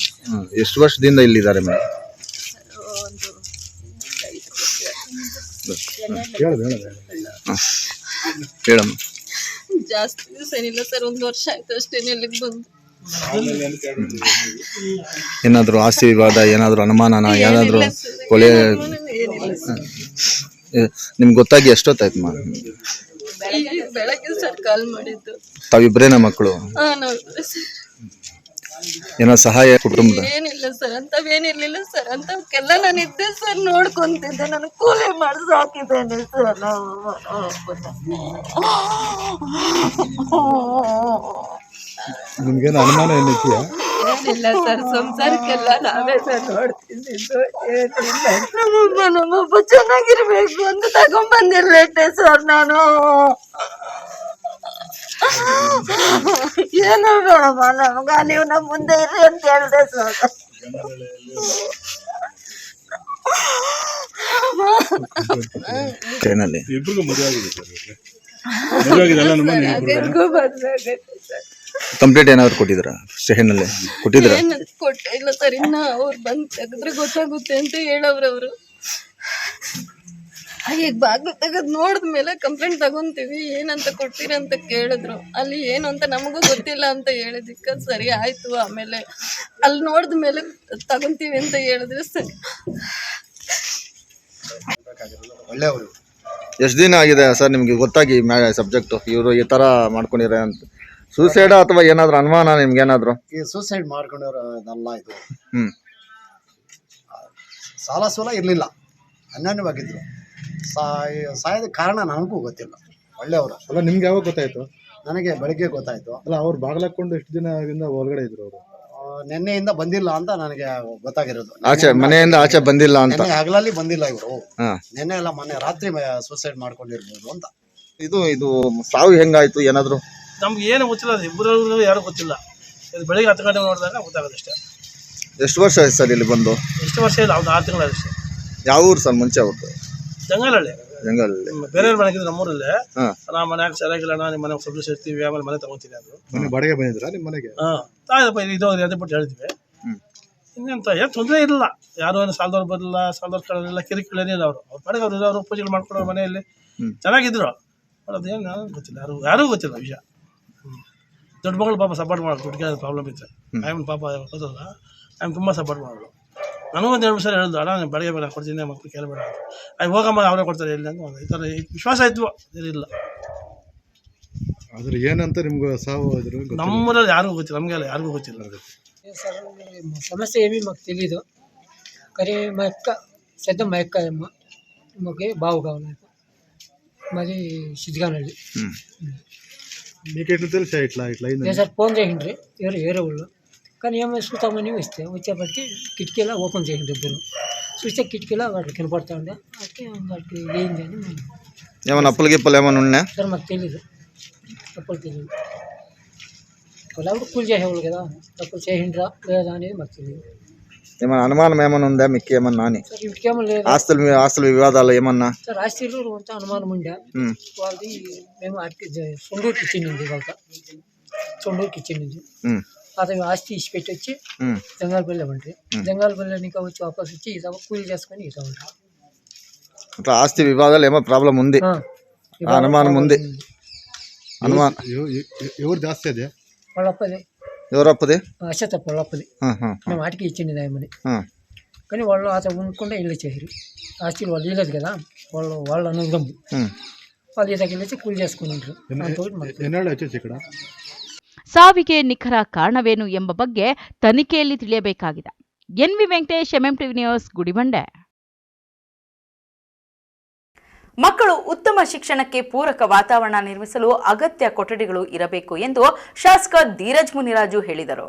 P: ಎಷ್ಟು ವರ್ಷದಿಂದ ಇಲ್ಲಿದ್ದಾರೆ ಮೇಡಮ್? ಹೇಳಮ್ಮ.
Q: ಜಾಸ್ತಿ ದಿವಸ ಏನಿಲ್ಲ ಸರ್, 1 ವರ್ಷ ಆಯ್ತು ಅಷ್ಟೇ ಇಲ್ಲಿಗೆ ಬಂದು.
P: ಏನಾದ್ರು ಆಸ್ತಿ ವಿವಾದ, ಏನಾದ್ರು ಅನುಮಾನನ, ಏನಾದ್ರು ಕೊಲೆ? ನಿಮ್ಗೆ ಗೊತ್ತಾಗಿ ಎಷ್ಟೊತ್ತಾಯ್ತು ಮಾ?
Q: ಬೆಳಗ್ಗೆ ಸರ್ ಕಾಲ್ ಮಾಡಿದ್ದು.
P: ತಾವಿಬ್ರೇನ ಮಕ್ಕಳು? ಏನೋ ಸಹಾಯ ಕುಟುಂಬದ?
Q: ಏನಿಲ್ಲ ಸರ್, ಅಂತವೇನಿರ್ಲಿಲ್ಲ ಸರ್. ಅಂತವಕ್ಕೆಲ್ಲ ನಾನು ಇದ್ದೆ ಸರ್, ನೋಡ್ಕೊಂತಿದ್ದೆ. ನಾನು ಕೂಲಿ ಮಾಡಿಸ್ ಹಾಕಿದ್ದೇನೆ ಸರ್.
R: ನಿಮ್ಗೇನು ಅನುಮಾನ ಏನಿದೆಯಾ?
Q: ಏನಿಲ್ಲ ಸರ್, ಸಂಸಾರಕ್ಕೆಲ್ಲ ನಾವೇ ಸರ್ ನೋಡ್ತಿದ್ದು. ಏನಿಲ್ಲ, ನಮ್ಮೊಬ್ಬ ಚೆನ್ನಾಗಿರ್ಬೇಕು ಅಂತ ತಗೊಂಡ್ಬಂದಿರ್ಲೇಟೆ ಸರ್ ನಾನು. ಏನೋ ಬೇಡಮ್ಮ ನಮ್ಗ, ನೀವು ನಮ್ಮ ಮುಂದೆ ಇರ್ರಿ ಅಂತ ಹೇಳ್ದೆ ಸರ್.
R: ಇಬ್ರಿಗೂ ಮದುವೆ ಆಗಿದೆ ಸರ್.
P: ಕಂಪ್ಲೇಂಟ್ ಏನಾದ್ರು ಕೊಟ್ಟಿದ್ದೀರಾ ಸ್ಟೇಷನ್ನಲ್ಲಿ? ಕೊಟ್ಟಿದ್ದೀರಾ?
Q: ಕೊಟ್ಟಿಲ್ಲ ಸರ್, ಇನ್ನ ಅವ್ರು ಬಂದು ತೆಗೆದ್ರೆ ಗೊತ್ತಾಗುತ್ತೆ ಅಂತ ಹೇಳವ್ರವ್ರು. ಈಗ ಬಾಗ್ಲು ತೆಗೆದು ನೋಡಿದ್ಮೇಲೆ ಕಂಪ್ಲೇಂಟ್ ತಗೊಂತೀವಿ, ಏನಂತ ಕೊಡ್ತೀರ ಅಂತ ಕೇಳಿದ್ರು. ಅಲ್ಲಿ ಏನು ಅಂತ ನಮಗೂ ಗೊತ್ತಿಲ್ಲ ಅಂತ ಹೇಳಿದಕ್ಕೆ ಸರಿ ಆಯ್ತು. ಆಮೇಲೆ ಅಲ್ಲಿ ನೋಡಿದ್ಮೇಲೆ ತಗೊಂತೀವಿ ಅಂತ ಹೇಳಿದ್ರು ಸರ್.
P: ಒಳ್ಳೆಯವರು. ಎಷ್ಟು ದಿನ ಆಗಿದೆ ಸರ್ ನಿಮ್ಗೆ ಗೊತ್ತಾಗಿ ಸಬ್ಜೆಕ್ಟು ಇವರು ಈ ಥರ ಮಾಡ್ಕೊಂಡಿರ ಅಂತ? ಸೂಸೈಡ್ ಅಥವಾ ಏನಾದ್ರು ಅನುಮಾನ ನಿಮ್ಗೆ? ಏನಾದ್ರು
S: ಸೂಸೈಡ್ ಮಾಡ್ಕೊಂಡಿರೋದಲ್ಲ ಇದು. ಸಾಲ ಸೋಲ ಇರಲಿಲ್ಲ, ಅನ್ಯೋನ್ಯವಾಗಿದ್ರು. ಸಾಯದ ಕಾರಣ ನನಗೂ ಗೊತ್ತಿಲ್ಲ. ಒಳ್ಳೆಯವರು.
R: ಅಲ್ಲ, ನಿಮ್ಗೆ ಯಾವಾಗ ಗೊತ್ತಾಯ್ತು?
S: ನನಗೆ ಬೆಳಗ್ಗೆ ಗೊತ್ತಾಯ್ತು.
R: ಅಲ್ಲ, ಅವ್ರು ಬಾಗಿಲಾಕೊಂಡು ಎಷ್ಟು ದಿನದಿಂದ ಹೊರಗಡೆ ಇದ್ರು ಅವರು?
S: ನಿನ್ನೆಯಿಂದ ಬಂದಿಲ್ಲ ಅಂತ ನನಗೆ ಗೊತ್ತಾಗಿರೋದು.
P: ಆಚೆ ಮನೆಯಿಂದ ಆಚೆ ಬಂದಿಲ್ಲ ಅಂತ?
S: ಹಗಲಲ್ಲಿ ಬಂದಿಲ್ಲ ಇವರು. ನಿನ್ನೆ ಎಲ್ಲ ಮೊನ್ನೆ ರಾತ್ರಿ ಸೂಸೈಡ್ ಮಾಡ್ಕೊಂಡಿರ್ಬೋದು ಅಂತ.
P: ಇದು ಸಾವು ಹೆಂಗಾಯ್ತು ಏನಾದ್ರು?
T: ನಮ್ಗೆ ಏನು ಗೊತ್ತಿಲ್ಲ, ಇಬ್ಬರು ಯಾರು ಗೊತ್ತಿಲ್ಲ. ಬೆಳಿಗ್ಗೆ 10 ಗಂಟೆ ನೋಡಿದಾಗ ಗೊತ್ತಾಗೋದು ಅಷ್ಟೇ.
P: ಎಷ್ಟು ವರ್ಷ ಆಯ್ತು ಸರ್ ಇಲ್ಲಿ ಬಂದು?
T: ಎಷ್ಟು ವರ್ಷ ಇಲ್ಲ, ಒಂದು 6 ತಿಂಗಳು ಅಷ್ಟೇ.
P: ಯಾವ ಊರು ಸರ್ ಮುಂಚೆ ಅವ್ರದ್ದು?
T: ಜಂಗಾಲಹಳ್ಳಿ.
P: ಜಂಗಾಲಹಳ್ಳಿ.
T: ಬೇರೆಯವ್ರ ಮನೆಗಿದ್ದು ನಮ್ಮೂರಲ್ಲೇ. ನಾ ಮನ್ಯಾಗ ಸರಿಯಾಗಿಲ್ಲ, ನಿಮ್ಮ ಮನೆ ಸ್ವಲ್ಪ ದಿವಸ ಇರ್ತೀವಿ, ಆಮೇಲೆ ಮನೆ ತಗೊಂತೀನಿ ಅಂದ್ರು.
R: ಬಾಡಿಗೆ ಬಂದಿದ್ರಾ ನಿಮ್ಮ ಮನೆಗೆ?
T: ಆಯ್ತಪ್ಪ, ಇದು ಅದೇ ಬಿಟ್ಟು ಹೇಳ್ತೀವಿ. ಇನ್ನೆಂತ ಏನು ತೊಂದರೆ ಇಲ್ಲ. ಯಾರು ಏನು ಸಾಲದವ್ರು ಬರಲಿಲ್ಲ, ಸಾಲದವ್ರು ಕೇಳಲಿಲ್ಲ, ಕಿರಿಕಿಳೇನಿಲ್ಲ. ಅವ್ರ ಪಾಡಿಗೆ ಅವ್ರು ಇರೋರು ಪೂಜೆಗಳು ಮಾಡ್ಕೊಡೋರು ಮನೆಯಲ್ಲಿ ಚೆನ್ನಾಗಿದ್ರು. ಅದೇನು ಗೊತ್ತಿಲ್ಲ, ಯಾರಿಗೂ ಗೊತ್ತಿಲ್ಲ ವಿಷಯ. ದೊಡ್ಡ ಮಗಳು ಪಾಪ ಸಪೋರ್ಟ್ ಮಾಡೋದು, ದುಡ್ಡಿಗೆ ಪ್ರಾಬ್ಲಮ್ ಇತ್ತು. ಆಮೇಲೆ ಪಾಪ ಗೊತ್ತಲ್ಲ, ಆಮೇಲೆ ತುಂಬ ಸಪೋರ್ಟ್ ಮಾಡೋದು. ನನಗೂ ಒಂದು 2 ಸಲ ಹೇಳಿದ್ರು, ಅಣ್ಣ ನಾನು ಬೆಳಗ್ಗೆ ಬೇಡ ಕೊಡ್ತೀನಿ, ಮಕ್ಕಳು ಕೇಳಬೇಡ ಅಂತ. ಅದು ಹೋಗಮ್ಮ, ಅವರೇ ಕೊಡ್ತಾರೆ ಇಲ್ಲಿ ಅಂತ ಈ ಥರ ವಿಶ್ವಾಸ ಇದ್ವು. ಇಲ್ಲ,
R: ಆದ್ರೆ ಏನಂತ ನಿಮ್ಗೆ ಸಾವು
T: ನಮ್ಮೂರಲ್ಲಿ ಯಾರಿಗೂ ಗೊತ್ತಿಲ್ಲ, ನಮಗೆಲ್ಲ ಯಾರಿಗೂ ಗೊತ್ತಿಲ್ಲ.
U: ಸರ್ ಸಮಸ್ಯೆ ఏమీ మాకు తెలీదు, కానీ మా యొక్క పెద్ద మా యొక్క మాకు బావు కావాలి. మాది సిద్ధిగానల్లి.
R: మీకెట్లా తెలుసా ఇట్లా
U: లేదు సార్, ఫోన్ చేయండి ఎవరు వేరే వాళ్ళు. కానీ ఏమైనా చూస్తామని వచ్చేప్పటికి కిటికీలా ఓపెన్ చేయండి ఇద్దరు. చూస్తే కిటికీలా వాటికి కనపడతా ఉండే. అంటే వాటికి ఏంది అని
P: ఏమన్నా అప్పులు గిప్పులు ఏమైనా ఉన్నా
U: సార్? మాకు తెలీదు, అప్పులు తెలియదు. వాళ్ళు కూలి చేసేవాళ్ళు కదా, తప్పులు చేసిండ్రా లేదా అనేది మాకు తెలియదు.
P: ఏమన్నా అనుమానం ఏమన్నా ఉందా మీకు ఏమన్నా అని?
U: సార్ ఇంటికేమో లేదు.
P: ఆస్తుల వివాదాలు ఏమన్నా?
U: సార్ ఆస్తులు అంతా అనుమానం ఉండే. వాళ్ళది మేము సొండూరుకి ఇచ్చింది, వాళ్ళ సొండూరుకి ఇచ్చింది. అతను ఆస్తి ఇచ్చి పెట్టి వచ్చి జంగాలపల్లి ఉంటాయి. జంగాలపల్లి ఇంకా వచ్చి వాపస్ వచ్చి కూలి చేసుకొని ఇట్లా ఉంటాయి.
P: అట్లా ఆస్తి వివాదాలు ఏమో ప్రాబ్లం ఉంది, అనుమానం ఉంది. అనుమానం
R: ఎవరు జాస్తి అదే?
U: వాళ్ళప్పది.
P: ఎవరప్పది?
U: అశ్వత్థప్ప వాళ్ళప్పది. మేము వాటికి ఇచ్చింది దాయమని. కానీ వాళ్ళు అతను ఉండకుండా ఇల్లు చేసారు. ఆస్తిలు వాళ్ళు ఇవ్వలేదు కదా, వాళ్ళు అనుదమ్ము. వాళ్ళు ఈ దగ్గర వచ్చి కూలి చేసుకుని ఉంటారు.
R: ఎన్నాళ్ళు వచ్చేసి ఇక్కడ?
A: ಸಾವಿಗೆ ನಿಖರ ಕಾರಣವೇನು ಎಂಬ ಬಗ್ಗೆ ತನಿಖೆಯಲ್ಲಿ ತಿಳಿಯಬೇಕಾಗಿದೆ. NV Venkatesh, MMTV news, Gudibande.
B: ಮಕ್ಕಳು ಉತ್ತಮ ಶಿಕ್ಷಣಕ್ಕೆ ಪೂರಕ ವಾತಾವರಣ ನಿರ್ಮಿಸಲು ಅಗತ್ಯ ಕೊಠಡಿಗಳು ಇರಬೇಕು ಎಂದು ಶಾಸಕ ಧೀರಜ್ ಮುನಿರಾಜು ಹೇಳಿದರು.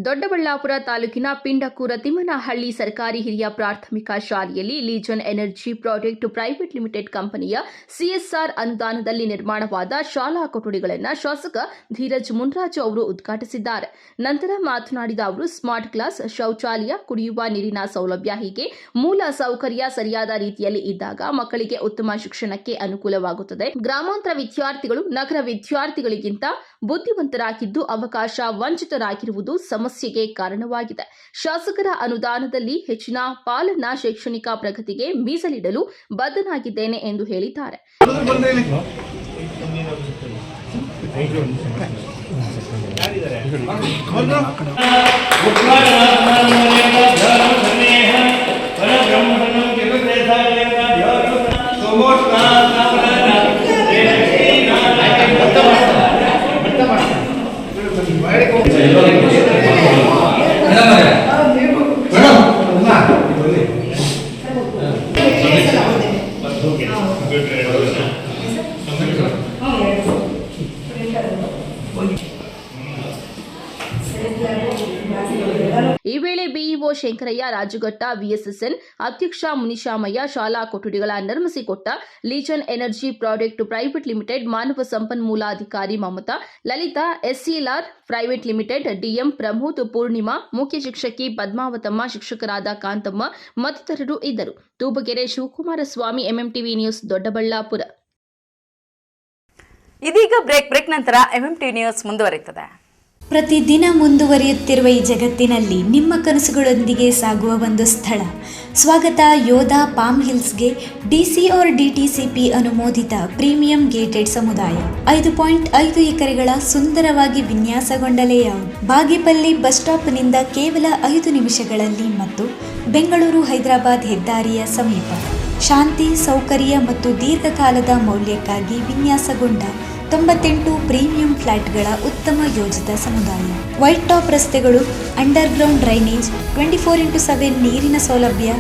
E: ದೊಡ್ಡಬಳ್ಳಾಪುರ ತಾಲೂಕಿನ ಪಿಂಡಕೂರ ತಿಮ್ಮನಹಳ್ಳಿ ಸರ್ಕಾರಿ ಹಿರಿಯ ಪ್ರಾಥಮಿಕ ಶಾಲೆಯಲ್ಲಿ legion energy project private limited ಕಂಪನಿಯ ಸಿಎಸ್ಆರ್ ಅನುದಾನದಲ್ಲಿ ನಿರ್ಮಾಣವಾದ ಶಾಲಾ ಕೊಠಡಿಗಳನ್ನು ಶಾಸಕ ಧೀರಜ್ ಮುನಿರಾಜು ಅವರು ಉದ್ಘಾಟಿಸಿದ್ದಾರೆ. ನಂತರ ಮಾತನಾಡಿದ ಅವರು ಸ್ಮಾರ್ಟ್ ಕ್ಲಾಸ್, ಶೌಚಾಲಯ, ಕುಡಿಯುವ ನೀರಿನ ಸೌಲಭ್ಯ ಹೀಗೆ ಮೂಲ ಸೌಕರ್ಯ ಸರಿಯಾದ ರೀತಿಯಲ್ಲಿ ಇದ್ದಾಗ ಮಕ್ಕಳಿಗೆ ಉತ್ತಮ ಶಿಕ್ಷಣಕ್ಕೆ ಅನುಕೂಲವಾಗುತ್ತದೆ. ಗ್ರಾಮಾಂತರ ವಿದ್ಯಾರ್ಥಿಗಳು ನಗರ ವಿದ್ಯಾರ್ಥಿಗಳಿಗಿಂತ ಬುದ್ಧಿವಂತರಾಗಿದ್ದು ಅವಕಾಶ ವಂಚಿತರಾಗಿರುವುದು ಸಮಸ್ಯೆಗೆ ಕಾರಣವಾಗಿದೆ. ಶಾಸಕರ ಅನುದಾನದಲ್ಲಿ ಹೆಚ್ಚಿನ ಪಾಲನ್ನ ಶೈಕ್ಷಣಿಕ ಪ್ರಗತಿಗೆ ಮೀಸಲಿಡಲು ಬದ್ಧನಾಗಿದ್ದೇನೆ ಎಂದು ಹೇಳಿದ್ದಾರೆ. ಈ ವೇಳೆ ಬಿಇಒ ಶಂಕರಯ್ಯ, ರಾಜುಘಟ್ಟ, ವಿಎಸ್ಎಸ್ಎನ್ ಅಧ್ಯಕ್ಷ ಮುನಿಶಾಮಯ್ಯ, ಶಾಲಾ ಕೊಠಡಿಗಳ ನಿರ್ಮಿಸಿಕೊಟ್ಟ legion energy project private limited ಮಾನವ ಸಂಪನ್ಮೂಲಾಧಿಕಾರಿ Mamata, Lalitha, SCLR private limited DM Pramod, Poornima, ಮುಖ್ಯ ಶಿಕ್ಷಕಿ ಪದ್ಮಾವತಮ್ಮ, ಶಿಕ್ಷಕರಾದ ಕಾಂತಮ್ಮ ಮತ್ತಿತರರು ಇದ್ದರು. Tubagere Shivakumara Swamy, MMTV news, Doddaballapur.
B: ಇದೀಗ ಬ್ರೇಕ್ ನಂತರ ಎಂಎಂಟಿವಿ ನ್ಯೂಸ್ ಮುಂದುವರಿಯುತ್ತದೆ.
C: ಪ್ರತಿದಿನ ಮುಂದುವರಿಯುತ್ತಿರುವ ಈ ಜಗತ್ತಿನಲ್ಲಿ ನಿಮ್ಮ ಕನಸುಗಳೊಂದಿಗೆ ಸಾಗುವ ಒಂದು ಸ್ಥಳ. ಸ್ವಾಗತ ಯೋಧಾ ಪಾಮ್ ಹಿಲ್ಸ್ಗೆ. ಡಿಸಿ ಆರ್ ಡಿಟಿಸಿಪಿ ಅನುಮೋದಿತ ಪ್ರೀಮಿಯಂ ಗೇಟೆಡ್ ಸಮುದಾಯ. 5.5 ಎಕರೆಗಳ ಸುಂದರವಾಗಿ ವಿನ್ಯಾಸಗೊಂಡ ಲೇಔಟ್. ಬಾಗೇಪಲ್ಲಿ ಬಸ್ ಸ್ಟಾಪ್ನಿಂದ ಕೇವಲ 5 ನಿಮಿಷಗಳಲ್ಲಿ ಮತ್ತು ಬೆಂಗಳೂರು ಹೈದರಾಬಾದ್ ಹೆದ್ದಾರಿಯ ಸಮೀಪ. ಶಾಂತಿ, ಸೌಕರ್ಯ ಮತ್ತು ದೀರ್ಘಕಾಲದ ಮೌಲ್ಯಕ್ಕಾಗಿ ವಿನ್ಯಾಸಗೊಂಡ 98 ಪ್ರೀಮಿಯಂ ಫ್ಲಾಟ್ಗಳ ಉತ್ತಮ ಯೋಜಿತ ಸಮುದಾಯ. ವೈಟ್ ಟಾಪ್ ರಸ್ತೆಗಳು, ಅಂಡರ್ಗ್ರೌಂಡ್ ಡ್ರೈನೇಜ್, 24x7 ನೀರಿನ ಸೌಲಭ್ಯ,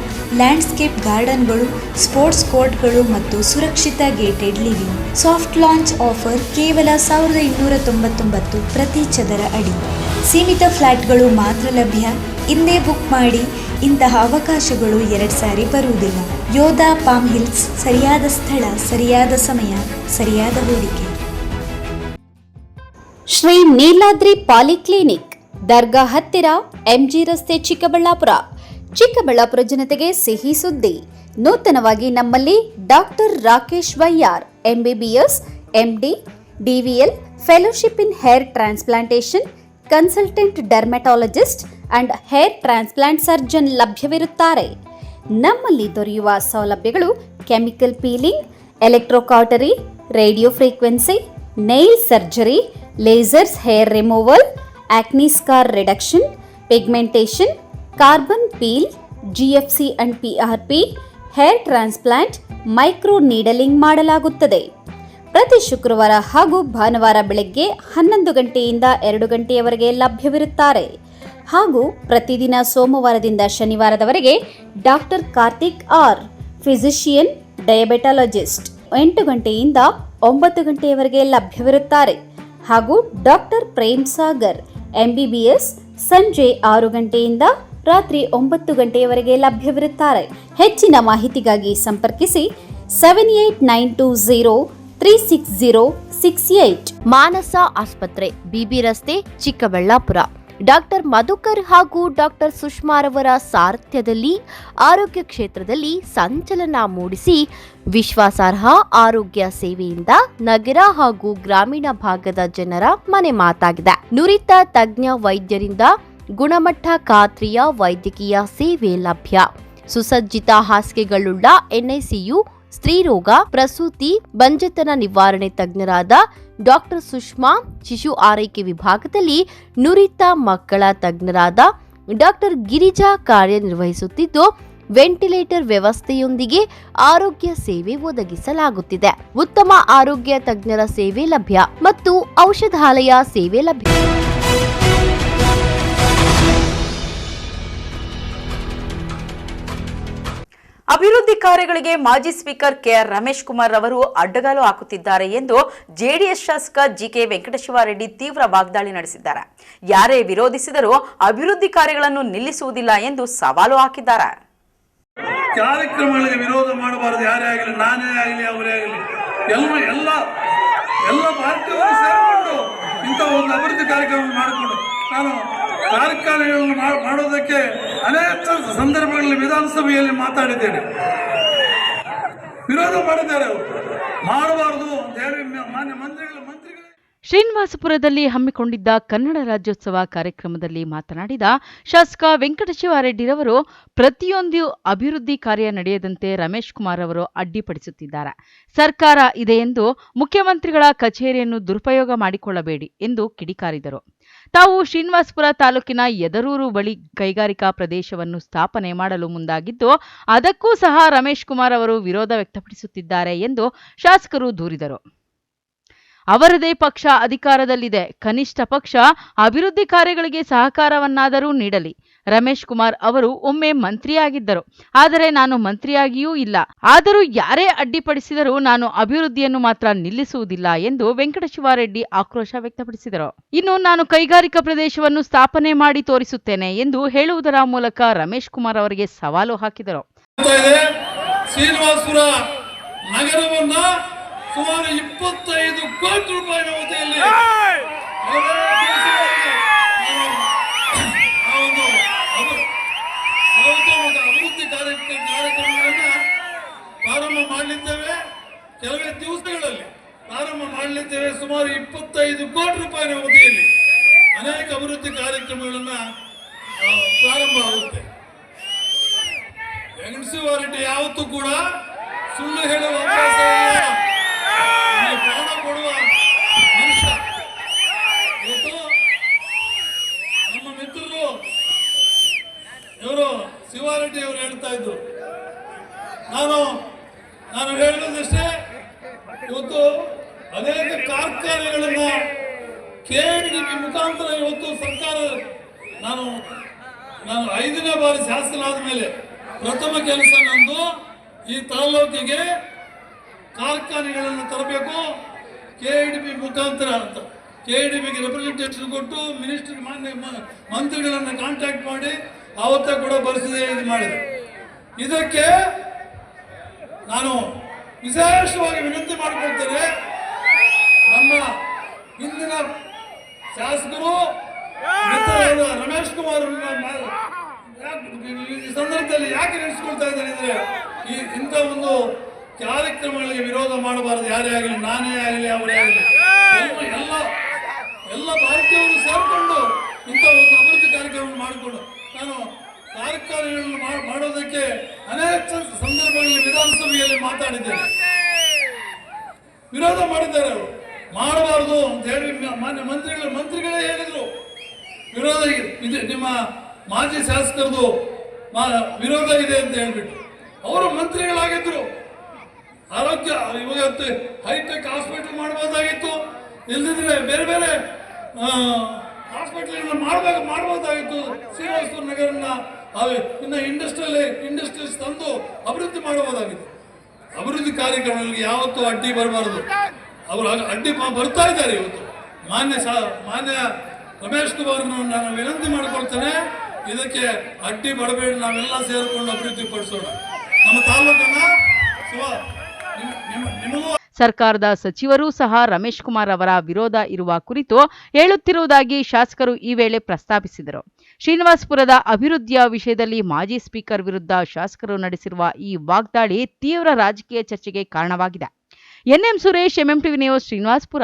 C: ಲ್ಯಾಂಡ್ಸ್ಕೇಪ್ ಗಾರ್ಡನ್ಗಳು, ಸ್ಪೋರ್ಟ್ಸ್ ಕೋರ್ಟ್ಗಳು ಮತ್ತು ಸುರಕ್ಷಿತ gated living. Soft launch offer ಕೇವಲ 1299 ಪ್ರತಿ ಚದರ ಅಡಿ. ಸೀಮಿತ ಫ್ಲಾಟ್ಗಳು ಮಾತ್ರ ಲಭ್ಯ. ಇಂದೇ ಬುಕ್ ಮಾಡಿ. ಇಂತಹ ಅವಕಾಶಗಳು 2 ಸಾರಿ ಬರುವುದಿಲ್ಲ. ಯೋಧಾ ಪಾಮ್ ಹಿಲ್ಸ್, ಸರಿಯಾದ ಸ್ಥಳ, ಸರಿಯಾದ ಸಮಯ, ಸರಿಯಾದ ಹೂಡಿಕೆ.
I: ಶ್ರೀ ನೀಲಾದ್ರಿ ಪಾಲಿಕ್ಲಿನಿಕ್, ದರ್ಗಾ ಹತ್ತಿರ, ಎಂಜಿ ರಸ್ತೆ, ಚಿಕ್ಕಬಳ್ಳಾಪುರ. ಚಿಕ್ಕಬಳ್ಳಾಪುರ ಜನತೆಗೆ ಸಿಹಿ ಸುದ್ದಿ. ನೂತನವಾಗಿ ನಮ್ಮಲ್ಲಿ ಡಾಕ್ಟರ್ ರಾಕೇಶ್ ವೈಯಾರ್, MBBS, MD, DVL, fellowship in hair transplantation, consultant dermatologist and hair transplant surgeon ಲಭ್ಯವಿರುತ್ತಾರೆ. ನಮ್ಮಲ್ಲಿ ದೊರೆಯುವ ಸೌಲಭ್ಯಗಳು chemical peeling, electrocautery, radio frequency, nail surgery, lasers hair removal, acne scar reduction, pigmentation, carbon peel, GFC and PRP, hair transplant, micro needling ಮಾಡಲಾಗುತ್ತದೆ. ಪ್ರತಿ ಶುಕ್ರವಾರ ಹಾಗೂ ಭಾನುವಾರ ಬೆಳಗ್ಗೆ 11 ಗಂಟೆಯಿಂದ 2 ಗಂಟೆಯವರೆಗೆ ಲಭ್ಯವಿರುತ್ತಾರೆ. ಹಾಗೂ ಪ್ರತಿದಿನ ಸೋಮವಾರದಿಂದ ಶನಿವಾರದವರೆಗೆ ಡಾಕ್ಟರ್ ಕಾರ್ತಿಕ್ ಆರ್, ಫಿಸಿಷಿಯನ್, ಡಯಾಬೆಟಾಲಜಿಸ್ಟ್ 8 ಗಂಟೆಯಿಂದ 9 ಗಂಟೆಯವರೆಗೆ ಲಭ್ಯವಿರುತ್ತಾರೆ. ಹಾಗೂ ಡಾಕ್ಟರ್ ಪ್ರೇಮ್ ಸಾಗರ್, ಎಂಬಿಬಿಎಸ್, ಸಂಜೆ 6 ಗಂಟೆಯಿಂದ ರಾತ್ರಿ 9 ಗಂಟೆಯವರೆಗೆ ಲಭ್ಯವಿರುತ್ತಾರೆ. ಹೆಚ್ಚಿನ ಮಾಹಿತಿಗಾಗಿ ಸಂಪರ್ಕಿಸಿ 7892036068. ಮಾನಸ ಆಸ್ಪತ್ರೆ, ಬಿಬಿ ರಸ್ತೆ, ಚಿಕ್ಕಬಳ್ಳಾಪುರ. ಡಾಕ್ಟರ್ ಮಧುಕರ್ ಹಾಗೂ ಡಾಕ್ಟರ್ ಸುಷ್ಮಾರವರ ಸಾರಥ್ಯದಲ್ಲಿ ಆರೋಗ್ಯ ಕ್ಷೇತ್ರದಲ್ಲಿ ಸಂಚಲನ ಮೂಡಿಸಿ ವಿಶ್ವಾಸಾರ್ಹ ಆರೋಗ್ಯ ಸೇವೆಯಿಂದ ನಗರ ಹಾಗೂ ಗ್ರಾಮೀಣ ಭಾಗದ ಜನರ ಮನೆ ಮಾತಾಗಿದೆ. ನುರಿತ ತಜ್ಞ ವೈದ್ಯರಿಂದ ಗುಣಮಟ್ಟ ಖಾತ್ರಿಯ ವೈದ್ಯಕೀಯ ಸೇವೆ ಲಭ್ಯ. ಸುಸಜ್ಜಿತ ಹಾಸಿಗೆಗಳುಳ್ಳ ಎನ್ಐಸಿಯು, ಸ್ತ್ರೀರೋಗ, ಪ್ರಸೂತಿ, ಬಂಜೆತನ ನಿವಾರಣೆ ತಜ್ಞರಾದ ಡಾಕ್ಟರ್ ಸುಷ್ಮಾ, ಶಿಶು ಆರೈಕೆ ವಿಭಾಗದಲ್ಲಿ ನುರಿತ ಮಕ್ಕಳ ತಜ್ಞರಾದ ಡಾಕ್ಟರ್ ಗಿರಿಜಾ ಕಾರ್ಯನಿರ್ವಹಿಸುತ್ತಿದ್ದು, ವೆಂಟಿಲೇಟರ್ ವ್ಯವಸ್ಥೆಯೊಂದಿಗೆ ಆರೋಗ್ಯ ಸೇವೆ ಒದಗಿಸಲಾಗುತ್ತಿದೆ. ಉತ್ತಮ ಆರೋಗ್ಯ ತಜ್ಞರ ಸೇವೆ ಲಭ್ಯ ಮತ್ತು ಔಷಧಾಲಯ ಸೇವೆ ಲಭ್ಯ.
B: ಅಭಿವೃದ್ಧಿ ಕಾರ್ಯಗಳಿಗೆ ಮಾಜಿ ಸ್ಪೀಕರ್ ಕೆಆರ್ ರಮೇಶ್ ಕುಮಾರ್ ಅವರು ಅಡ್ಡಗಾಲು ಹಾಕುತ್ತಿದ್ದಾರೆ ಎಂದು ಜೆಡಿಎಸ್ ಶಾಸಕ ಜಿಕೆ ವೆಂಕಟಶಿವಾರೆಡ್ಡಿ ತೀವ್ರ ವಾಗ್ದಾಳಿ ನಡೆಸಿದ್ದಾರೆ. ಯಾರೇ ವಿರೋಧಿಸಿದರೂ ಅಭಿವೃದ್ಧಿ ಕಾರ್ಯಗಳನ್ನು ನಿಲ್ಲಿಸುವುದಿಲ್ಲ ಎಂದು ಸವಾಲು ಹಾಕಿದ್ದಾರೆ.
F: ಕಾರ್ಯಕ್ರಮಗಳಿಗೆ ವಿರೋಧ ಮಾಡಬಾರದು. ಯಾರೇ ಆಗಲಿ, ನಾನೇ ಆಗಲಿ, ಅವರೇ ಆಗಲಿ, ಎಲ್ಲ ಪಾರ್ಟಿಯವರು ಸೇರಿಕೊಂಡು ಇಂಥ ಒಂದು ಅಭಿವೃದ್ಧಿ ಕಾರ್ಯಕ್ರಮ ಮಾಡಿಕೊಂಡು ನಾನು ಕಾರ್ಯಕ್ರಮಗಳನ್ನು ಮಾಡೋದಕ್ಕೆ ಅನೇಕ ಸಂದರ್ಭಗಳಲ್ಲಿ ವಿಧಾನಸಭೆಯಲ್ಲಿ ಮಾತಾಡಿದ್ದೇನೆ. ವಿರೋಧ ಮಾಡಿದ್ದಾರೆ, ಅವರು ಮಾಡಬಾರದು ಅಂತ ಹೇಳಿ ಮಾನ್ಯ ಮಂತ್ರಿಗಳು
A: ಶ್ರೀನಿವಾಸಪುರದಲ್ಲಿ ಹಮ್ಮಿಕೊಂಡಿದ್ದ ಕನ್ನಡ ರಾಜ್ಯೋತ್ಸವ ಕಾರ್ಯಕ್ರಮದಲ್ಲಿ ಮಾತನಾಡಿದ ಶಾಸಕ ವೆಂಕಟಶಿವಾರೆಡ್ಡಿರವರು ಪ್ರತಿಯೊಂದು ಅಭಿವೃದ್ಧಿ ಕಾರ್ಯ ನಡೆಯದಂತೆ ರಮೇಶ್ ಕುಮಾರ್ ಅವರು ಅಡ್ಡಿಪಡಿಸುತ್ತಿದ್ದಾರೆ. ಸರ್ಕಾರ ಇದೆ ಎಂದು ಮುಖ್ಯಮಂತ್ರಿಗಳ ಕಚೇರಿಯನ್ನು ದುರುಪಯೋಗ ಮಾಡಿಕೊಳ್ಳಬೇಡಿ ಎಂದು ಕಿಡಿಕಾರಿದರು. ತಾವು ಶ್ರೀನಿವಾಸಪುರ ತಾಲೂಕಿನ ಯದರೂರು ಬಳಿ ಕೈಗಾರಿಕಾ ಪ್ರದೇಶವನ್ನು ಸ್ಥಾಪನೆ ಮಾಡಲು ಮುಂದಾಗಿದ್ದು, ಅದಕ್ಕೂ ಸಹ ರಮೇಶ್ ಕುಮಾರ್ ಅವರು ವಿರೋಧ ವ್ಯಕ್ತಪಡಿಸುತ್ತಿದ್ದಾರೆ ಎಂದು ಶಾಸಕರು ದೂರಿದರು. ಅವರದೇ ಪಕ್ಷ ಅಧಿಕಾರದಲ್ಲಿದೆ, ಕನಿಷ್ಠ ಪಕ್ಷ ಅಭಿವೃದ್ಧಿ ಕಾರ್ಯಗಳಿಗೆ ಸಹಕಾರವನ್ನಾದರೂ ನೀಡಲಿ. ರಮೇಶ್ ಕುಮಾರ್ ಅವರು ಒಮ್ಮೆ ಮಂತ್ರಿಯಾಗಿದ್ದರು, ಆದರೆ ನಾನು ಮಂತ್ರಿಯಾಗಿಯೂ ಇಲ್ಲ. ಆದರೂ ಯಾರೇ ಅಡ್ಡಿಪಡಿಸಿದರೂ ನಾನು ಅಭಿವೃದ್ಧಿಯನ್ನು ಮಾತ್ರ ನಿಲ್ಲಿಸುವುದಿಲ್ಲ ಎಂದು ವೆಂಕಟಶಿವಾರೆಡ್ಡಿ ಆಕ್ರೋಶ ವ್ಯಕ್ತಪಡಿಸಿದರು. ಇನ್ನು ನಾನು ಕೈಗಾರಿಕಾ ಪ್ರದೇಶವನ್ನು ಸ್ಥಾಪನೆ ಮಾಡಿ ತೋರಿಸುತ್ತೇನೆ ಎಂದು ಹೇಳುವುದರ ಮೂಲಕ ರಮೇಶ್ ಕುಮಾರ್ ಅವರಿಗೆ ಸವಾಲು ಹಾಕಿದರು.
F: ಶ್ರೀನಿವಾಸಪುರ ನಗರವನ್ನ ಸುಮಾರು 25 ಕೋಟಿ ರೂಪಾಯಿನ ಅವಧಿಯಲ್ಲಿ ಅಭಿವೃದ್ಧಿ ಕಾರ್ಯಕ್ರಮಗಳನ್ನು ಪ್ರಾರಂಭ ಮಾಡಲಿದ್ದೇವೆ. ಕೆಲವೇ ದಿವಸಗಳಲ್ಲಿ ಪ್ರಾರಂಭ ಮಾಡಲಿದ್ದೇವೆ. ಸುಮಾರು 25 ಕೋಟಿ ರೂಪಾಯಿನ ಅವಧಿಯಲ್ಲಿ ಅನೇಕ ಅಭಿವೃದ್ಧಿ ಕಾರ್ಯಕ್ರಮಗಳನ್ನ ಪ್ರಾರಂಭ ಆಗುತ್ತೆ. ವೆಂಕಟಶಿವಾರೆಡ್ಡಿ ಯಾವತ್ತೂ ಕೂಡ ಸುಳ್ಳು ಹೇಳುವ ಅಭ್ಯಾಸ ಇಲ್ಲ. ಪ್ರಾಣ ಕೊಡುವ ಮನುಷ್ಯ. ಇವತ್ತು ನಮ್ಮ ಮಿತ್ರರು ಇವರು ಶಿವಾರೆಡ್ಡಿ ಅವರು ಹೇಳ್ತಾ ಇದ್ರು, ನಾನು ಹೇಳೋದಷ್ಟೇ, ಇವತ್ತು ಅನೇಕ ಕಾರ್ಖಾನೆಗಳನ್ನ ಕೆಡಿಪಿ ಮುಖಾಂತರ ಇವತ್ತು ಸರ್ಕಾರ ನಾನು 5ನೇ ಬಾರಿ ಶಾಸಕನಾದ ಮೇಲೆ ಪ್ರಥಮ ಕೆಲಸ ನಂದು ಈ ತಾಲೂಕಿಗೆ ಕಾರ್ಖಾನೆಗಳನ್ನು ತರಬೇಕು ಕೆಡಿಪಿ ಮುಖಾಂತರ ಅಂತ. ಕೆಡಿಪಿಗೆ ರೆಪ್ರೆಸೆಂಟೇಷನ್ ಕೊಟ್ಟು ಮಿನಿಸ್ಟರ್ ಮಾನ್ಯ ಮಂತ್ರಿಗಳನ್ನು ಕಾಂಟ್ಯಾಕ್ಟ್ ಮಾಡಿ ಅವತ್ತೇ ಕೂಡ ಬರೆಸಿದೆ, ಇದು ಮಾಡಿದೆ. ಇದಕ್ಕೆ ನಾನು ವಿಶೇಷವಾಗಿ ವಿನಂತಿ ಮಾಡಿಕೊಳ್ತೇನೆ. ನಮ್ಮ ಹಿಂದಿನ ಶಾಸಕರು ರಮೇಶ್ ಕುಮಾರ್ ಈ ಸಂದರ್ಭದಲ್ಲಿ ಯಾಕೆ ನಡೆಸಿಕೊಳ್ತಾ ಇದ್ದಾರೆ ಅಂದ್ರೆ, ಇಂಥ ಒಂದು ಕಾರ್ಯಕ್ರಮಗಳಿಗೆ ವಿರೋಧ ಮಾಡಬಾರದು. ಯಾರೇ ಆಗಲಿ, ನಾನೇ ಆಗಲಿ, ಅವರೇ ಆಗಲಿ, ಎಲ್ಲ ಪಾರ್ಟಿಯವರು ಸೇರಿಕೊಂಡು ಇಂಥ ಒಂದು ಅಭಿವೃದ್ಧಿ ಕಾರ್ಯಕ್ರಮ ಮಾಡಿಕೊಂಡು ನಾನು ಕಾರ್ಯಕ್ರಮಗಳನ್ನು ಮಾಡೋದಕ್ಕೆ ಅನೇಕ ಸಂದರ್ಭಗಳಲ್ಲಿ ವಿಧಾನಸಭೆಯಲ್ಲಿ ಮಾತಾಡಿದ್ದೇನೆ. ವಿರೋಧ ಮಾಡಿದ್ದಾರೆ, ಅವರು ಮಾಡಬಾರದು ಅಂತ ಹೇಳಿ ಮಾನ್ಯ ಮಂತ್ರಿಗಳೇ ಹೇಳಿದ್ರು. ವಿರೋಧ ಇದೆ, ನಿಮ್ಮ ಮಾಜಿ ಶಾಸಕರದು ವಿರೋಧ ಇದೆ ಅಂತ ಹೇಳ್ಬಿಟ್ಟು ಅವರು ಮಂತ್ರಿಗಳಾಗಿದ್ರು. ಆರೋಗ್ಯ ಇವಾಗ ಹೈಟೆಕ್ ಹಾಸ್ಪಿಟಲ್ ಮಾಡಬಹುದಾಗಿತ್ತು, ಇಲ್ಲದಿದ್ರೆ ಬೇರೆ ಬೇರೆ ಹಾಸ್ಪಿಟಲ್ ಮಾಡಬಹುದಾಗಿತ್ತು. ಶ್ರೀನಿವಾಸಪುರ ನಗರನ್ನ ಇನ್ನು ಇಂಡಸ್ಟ್ರೀಸ್ ತಂದು ಅಭಿವೃದ್ಧಿ ಮಾಡಬಹುದಾಗಿತ್ತು. ಅಭಿವೃದ್ಧಿ ಕಾರ್ಯಕ್ರಮಗಳಿಗೆ ಯಾವತ್ತೂ ಅಡ್ಡಿ ಬರಬಾರದು. ಅವರು ಅಡ್ಡಿ ಬರ್ತಾ ಇದ್ದಾರೆ. ಇವತ್ತು ಮಾನ್ಯ ರಮೇಶ್ ಕುಮಾರ್ ನಾನು ವಿನಂತಿ ಮಾಡಿಕೊಳ್ತೇನೆ, ಇದಕ್ಕೆ ಅಡ್ಡಿ ಬರಬೇಡಿ, ನಾವೆಲ್ಲ ಸೇರಿಕೊಂಡು ಅಭಿವೃದ್ಧಿ ಪಡಿಸೋಣ ನಮ್ಮ ತಾಲೂಕನ್ನ.
A: ಸರ್ಕಾರದ ಸಚಿವರೂ ಸಹ ರಮೇಶ್ ಕುಮಾರ್ ಅವರ ವಿರೋಧ ಇರುವ ಕುರಿತು ಹೇಳುತ್ತಿರುವುದಾಗಿ ಶಾಸಕರು ಈ ವೇಳೆ ಪ್ರಸ್ತಾಪಿಸಿದರು. ಶ್ರೀನಿವಾಸಪುರದ ಅಭಿವೃದ್ಧಿಯ ವಿಷಯದಲ್ಲಿ ಮಾಜಿ ಸ್ಪೀಕರ್ ವಿರುದ್ಧ ಶಾಸಕರು ನಡೆಸಿರುವ ಈ ವಾಗ್ದಾಳಿ ತೀವ್ರ ರಾಜಕೀಯ ಚರ್ಚೆಗೆ ಕಾರಣವಾಗಿದೆ. NM Suresh, MMTV news, Srinivaspur.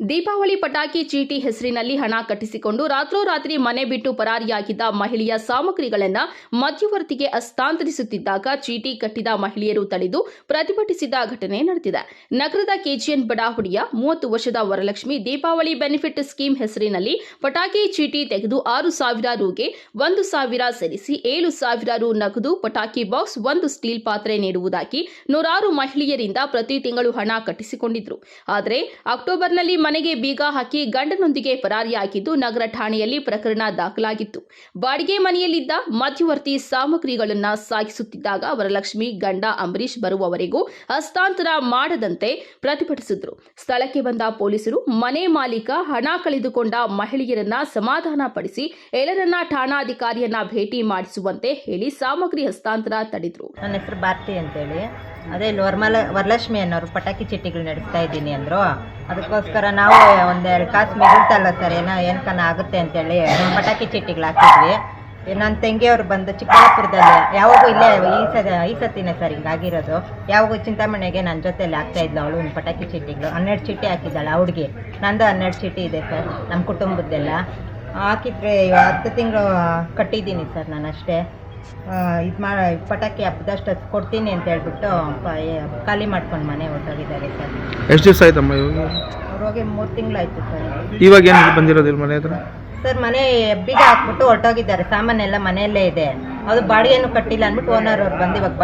E: Deepavali ಪಟಾಕಿ ಚೀಟಿ ಹೆಸರಿನಲ್ಲಿ ಹಣ ಕಟ್ಟಿಸಿಕೊಂಡು ರಾತ್ರೋರಾತ್ರಿ ಮನೆ ಬಿಟ್ಟು ಪರಾರಿಯಾಗಿದ್ದ ಮಹಿಳೆಯ ಸಾಮಗ್ರಿಗಳನ್ನು ಮಧ್ಯವರ್ತಿಗೆ ಹಸ್ತಾಂತರಿಸುತ್ತಿದ್ದಾಗ ಚೀಟಿ ಕಟ್ಟಿದ ಮಹಿಳೆಯರು ತಡೆದು ಪ್ರತಿಭಟಿಸಿದ ಘಟನೆ ನಡೆದಿದೆ. ನಗರದ ಕೆಜಿಎನ್ ಬಡಾವಣೆಯ 30 ವರ್ಷದ ವರಲಕ್ಷ್ಮಿ ದೀಪಾವಳಿ ಬೆನಿಫಿಟ್ ಸ್ಕೀಮ್ ಹೆಸರಿನಲ್ಲಿ ಪಟಾಕಿ ಚೀಟಿ ತೆಗೆದು 6,000 ರೂಗೆ 1,000 ಸೇರಿಸಿ 7,000 ರು ನಗದು, ಪಟಾಕಿ ಬಾಕ್ಸ್, 1 ಸ್ಟೀಲ್ ಪಾತ್ರೆ ನೀಡುವುದಾಗಿ ನೂರಾರು ಮಹಿಳೆಯರಿಂದ ಪ್ರತಿ ತಿಂಗಳು ಹಣ ಕಟ್ಟಿಸಿಕೊಂಡಿದ್ರು. ಆದರೆ ಅಕ್ಟೋಬರ್ನಲ್ಲಿ ಮನೆಗೆ ಬೀಗ ಹಾಕಿ ಗಂಡನೊಂದಿಗೆ ಪರಾರಿಯಾಗಿದ್ದು ನಗರ ಠಾಣೆಯಲ್ಲಿ ಪ್ರಕರಣ ದಾಖಲಾಗಿತ್ತು. ಬಾಡಿಗೆ ಮನೆಯಲ್ಲಿದ್ದ ಮಧ್ಯವರ್ತಿ ಸಾಮಗ್ರಿಗಳನ್ನು ಸಾಗಿಸುತ್ತಿದ್ದಾಗ ವರಲಕ್ಷ್ಮಿ ಗಂಡ ಅಂಬರೀಶ್ ಬರುವವರೆಗೂ ಹಸ್ತಾಂತರ ಮಾಡದಂತೆ ಪ್ರತಿಭಟಿಸಿದ್ರು. ಸ್ಥಳಕ್ಕೆ ಬಂದ ಪೊಲೀಸರು ಮನೆ ಮಾಲೀಕ ಹಣ ಕಳೆದುಕೊಂಡ ಮಹಿಳೆಯರನ್ನ ಸಮಾಧಾನ ಪಡಿಸಿ ಎಲ್ಲರನ್ನ ಠಾಣಾಧಿಕಾರಿಯನ್ನ ಭೇಟಿ ಮಾಡಿಸುವಂತೆ ಹೇಳಿ ಸಾಮಗ್ರಿ ಹಸ್ತಾಂತರ ತಡೆದ್ರು.
G: ನನ್ನ ಹೆಸರು ಭಾರತಿ ಅಂತೇಳಿ. ಅದೇ ವರಲಕ್ಷ್ಮಿ ಅನ್ನೋರು ಪಟಾಕಿ ಚೀಟಿಗಳು ನಡೆಸ್ತಾ ಇದ್ದೀನಿ ಅಂದರು. ಅದಕ್ಕೋಸ್ಕರ ನಾವು 1-2 ಕಾಸು ಮಿಗುಲ್ತಲ್ಲ ಸರ್, ಏನಕ್ಕನ ಆಗುತ್ತೆ ಅಂತೇಳಿ ಪಟಾಕಿ ಚೀಟಿಗಳು ಹಾಕಿದ್ವಿ. ನನ್ನ ತಂಗಿಯವರು ಬಂದು ಚಿಕ್ಕಬಳ್ಳಾಪುರದಲ್ಲಿ ಯಾವಾಗೂ ಇಲ್ಲೇ ಈ ಸತಿನೇ ಸರ್ ಹಿಂಗಾಗಿರೋದು. ಯಾವಾಗೂ ಚಿಂತಾಮಣಿಗೆ ನನ್ನ ಜೊತೆಯಲ್ಲಿ ಆಗ್ತಾ ಇದ್ಲು ಅವಳು. ಒಂದು ಪಟಾಕಿ ಚೀಟಿಗಳು 12 ಚೀಟಿ ಹಾಕಿದ್ದಾಳೆ ಆ ಹುಡುಗಿ. ನಂದು 12 ಚೀಟಿ ಇದೆ ಸರ್, ನಮ್ಮ ಕುಟುಂಬದ್ದೆಲ್ಲ ಹಾಕಿದ್ರೆ 10 ತಿಂಗಳು ಕಟ್ಟಿದ್ದೀನಿ ಸರ್ ನಾನು ಅಷ್ಟೇ. ಪಟಾಕಿ ಹಬ್ಬದಷ್ಟು ಕೊಡ್ತೀನಿ ಅಂತ ಹೇಳ್ಬಿಟ್ಟು ಖಾಲಿ ಮಾಡ್ಕೊಂಡು ಮನೆ ಹೊರಟೋಗಿದ್ದಾರೆ ಸರ್.
V: ಎಷ್ಟು ದಿವಸ ಆಯ್ತಮ್ಮ ಇವಾಗ?
G: ಅವ್ರು ಹೋಗಿ 3 ತಿಂಗಳಾಯ್ತು ಸರ್.
V: ಇವಾಗ ಏನು ಬಂದಿರೋದಿಲ್ಲ ಮನೆ ಹತ್ರ?
G: ಸರ್ ಮನೆ ಬೀಗ ಹಾಕ್ಬಿಟ್ಟು ಹೊರಟೋಗಿದ್ದಾರೆ. ಸಾಮಾನೆಲ್ಲ ಮನೆಯಲ್ಲೇ ಇದೆ. ಅದು ಬಾಡಿಗೆನೂ ಕಟ್ಟಿಲ್ಲ ಅಂದ್ಬಿಟ್ಟು ಓನರ್ ಅವ್ರು ಬಂದು ಇವಾಗ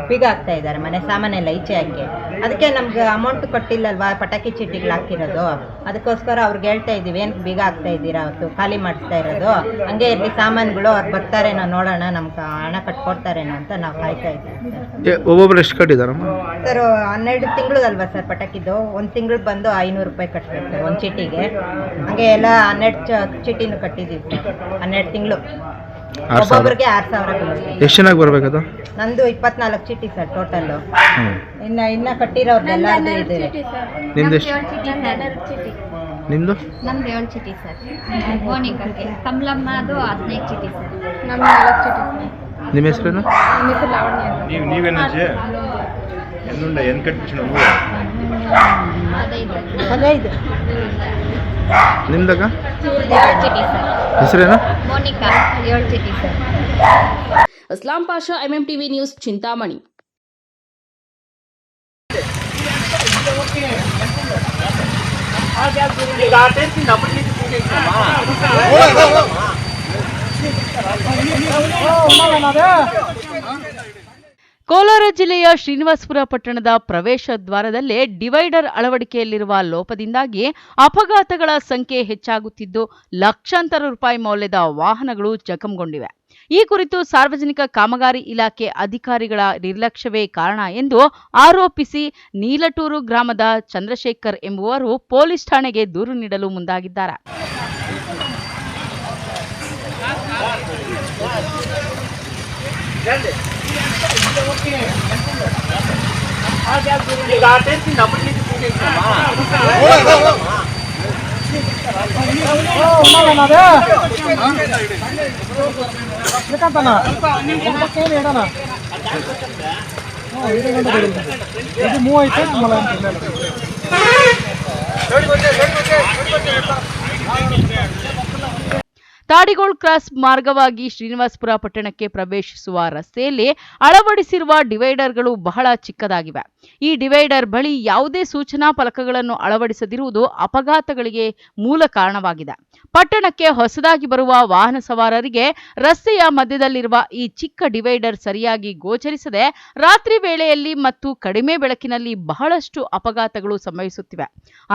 G: ಬೀಗ ಹಾಕ್ತಾ ಇದ್ದಾರೆ ಮನೆ ಸಾಮಾನೆಲ್ಲ ಈಚೆ ಹಾಕಿ. ಅದಕ್ಕೆ ನಮ್ಗೆ ಅಮೌಂಟ್ ಕೊಟ್ಟಿಲ್ಲಲ್ವಾ ಪಟಾಕಿ ಚೀಟಿಗಳು ಹಾಕಿರೋದು. ಅದಕ್ಕೋಸ್ಕರ ಅವ್ರಿಗೆ ಹೇಳ್ತಾ ಇದ್ದೀವಿ, ಏನಕ್ಕೆ ಬೀಗ ಹಾಕ್ತಾ ಇದ್ದೀರಾ, ಅವತ್ತು ಖಾಲಿ ಮಾಡಿಸ್ತಾ ಇರೋದು, ಹಂಗೆ ಇರಲಿ ಸಾಮಾನುಗಳು ಅವ್ರು ಬರ್ತಾರೇನೋ ನೋಡೋಣ, ನಮ್ಗೆ ಹಣ ಕಟ್ಕೊಡ್ತಾರೇನೋ ಅಂತ ನಾವು ಕಾಯ್ತಾ ಇದ್ದೀವಿ.
V: ಒಬ್ಬೊಬ್ರು ಎಷ್ಟು ಕಟ್ಟಿದಾರಮ್ಮ
G: ಸರ್? 12 ತಿಂಗಳು ಅಲ್ವಾ ಸರ್ ಪಟಾಕಿದ್ದು. 1 ತಿಂಗಳು ಬಂದು 500 ರೂಪಾಯಿ ಕಟ್ಬೇಕು ಸರ್ ಒಂದು ಚೀಟಿಗೆ. ಹಂಗೆ ಎಲ್ಲ 12 ಚೀಟಿನೂ ಕಟ್ಟಿದ್ದೀವಿ ಸರ್. 12 ತಿಂಗಳು ಒಬ್ಬೊಬ್ರಿಗೆ 6,000 ಬೀಳುತ್ತೆ.
V: ಎಷ್ಟು ಚೆನ್ನಾಗಿ ಬರ್ಬೇಕದು?
G: ನಂದು 24 ಚೀಟಿ ಸರ್ ಟೋಟಲ್ಲು. ಇನ್ನ ಕಟ್ಟಿರೋರ್ದೆಲ್ಲರದು ಇದೆ.
V: ನಿಮ್ದು ಎಷ್ಟು? ನಿಮ್ಮದು?
W: ನಮ್ದು 7 ಚೀಟಿ ಸರ್. ಮೋನಿಕಾಗೆ ಕಮಲಮ್ಮ ಅದು 15 ಚೀಟಿ ಸರ್.
V: ನಿಮ್ಮ ಹೆಸರೇನು?
W: ನೀವೇನಜ್ಜಿ
V: ನಿಮ್ದಾಗ
W: ಚೀಟಿ ಸರ್.
V: ಹೆಸರೇನು?
W: ಮೋನಿಕಾ 7 ಚೀಟಿ sir.
E: Aslam Pasha, MMTV news, Chintamani.
A: Kolar ಜಿಲ್ಲೆಯ ಶ್ರೀನಿವಾಸಪುರ ಪಟ್ಟಣದ ಪ್ರವೇಶ ದ್ವಾರದಲ್ಲೇ ಡಿವೈಡರ್ ಅಳವಡಿಕೆಯಲ್ಲಿರುವ ಲೋಪದಿಂದಾಗಿ ಅಪಘಾತಗಳ ಸಂಖ್ಯೆ ಹೆಚ್ಚಾಗುತ್ತಿದ್ದು ಲಕ್ಷಾಂತರ ರೂಪಾಯಿ ಮೌಲ್ಯದ ವಾಹನಗಳು ಜಖಂಗೊಂಡಿವೆ. ಈ ಕುರಿತು ಸಾರ್ವಜನಿಕ ಕಾಮಗಾರಿ ಇಲಾಖೆ ಅಧಿಕಾರಿಗಳ ನಿರ್ಲಕ್ಷ್ಯವೇ ಕಾರಣ ಎಂದು ಆರೋಪಿಸಿ ನೀಲಟೂರು ಗ್ರಾಮದ ಚಂದ್ರಶೇಖರ್ ಎಂಬುವರು ಪೊಲೀಸ್ ಠಾಣೆಗೆ ದೂರು ನೀಡಲು ಮುಂದಾಗಿದ್ದಾರೆ. ತಾಡಿಗೋಳ್ ಕ್ರಾಸ್ ಮಾರ್ಗವಾಗಿ ಶ್ರೀನಿವಾಸಪುರ ಪಟ್ಟಣಕ್ಕೆ ಪ್ರವೇಶಿಸುವ ರಸ್ತೆಯಲ್ಲಿ ಅಳವಡಿಸಿರುವ ಡಿವೈಡರ್ಗಳು ಬಹಳ ಚಿಕ್ಕದಾಗಿವೆ. ಈ ಡಿವೈಡರ್ ಬಳಿ ಯಾವುದೇ ಸೂಚನಾ ಫಲಕಗಳನ್ನು ಅಳವಡಿಸದಿರುವುದು ಅಪಘಾತಗಳಿಗೆ ಮೂಲ ಕಾರಣವಾಗಿದೆ. ಪಟ್ಟಣಕ್ಕೆ ಹೊಸದಾಗಿ ಬರುವ ವಾಹನ ಸವಾರರಿಗೆ ರಸ್ತೆಯ ಮಧ್ಯದಲ್ಲಿರುವ ಈ ಚಿಕ್ಕ ಡಿವೈಡರ್ ಸರಿಯಾಗಿ ಗೋಚರಿಸದೆ ರಾತ್ರಿ ವೇಳೆಯಲ್ಲಿ ಮತ್ತು ಕಡಿಮೆ ಬೆಳಕಿನಲ್ಲಿ ಬಹಳಷ್ಟು ಅಪಘಾತಗಳು ಸಂಭವಿಸುತ್ತಿವೆ.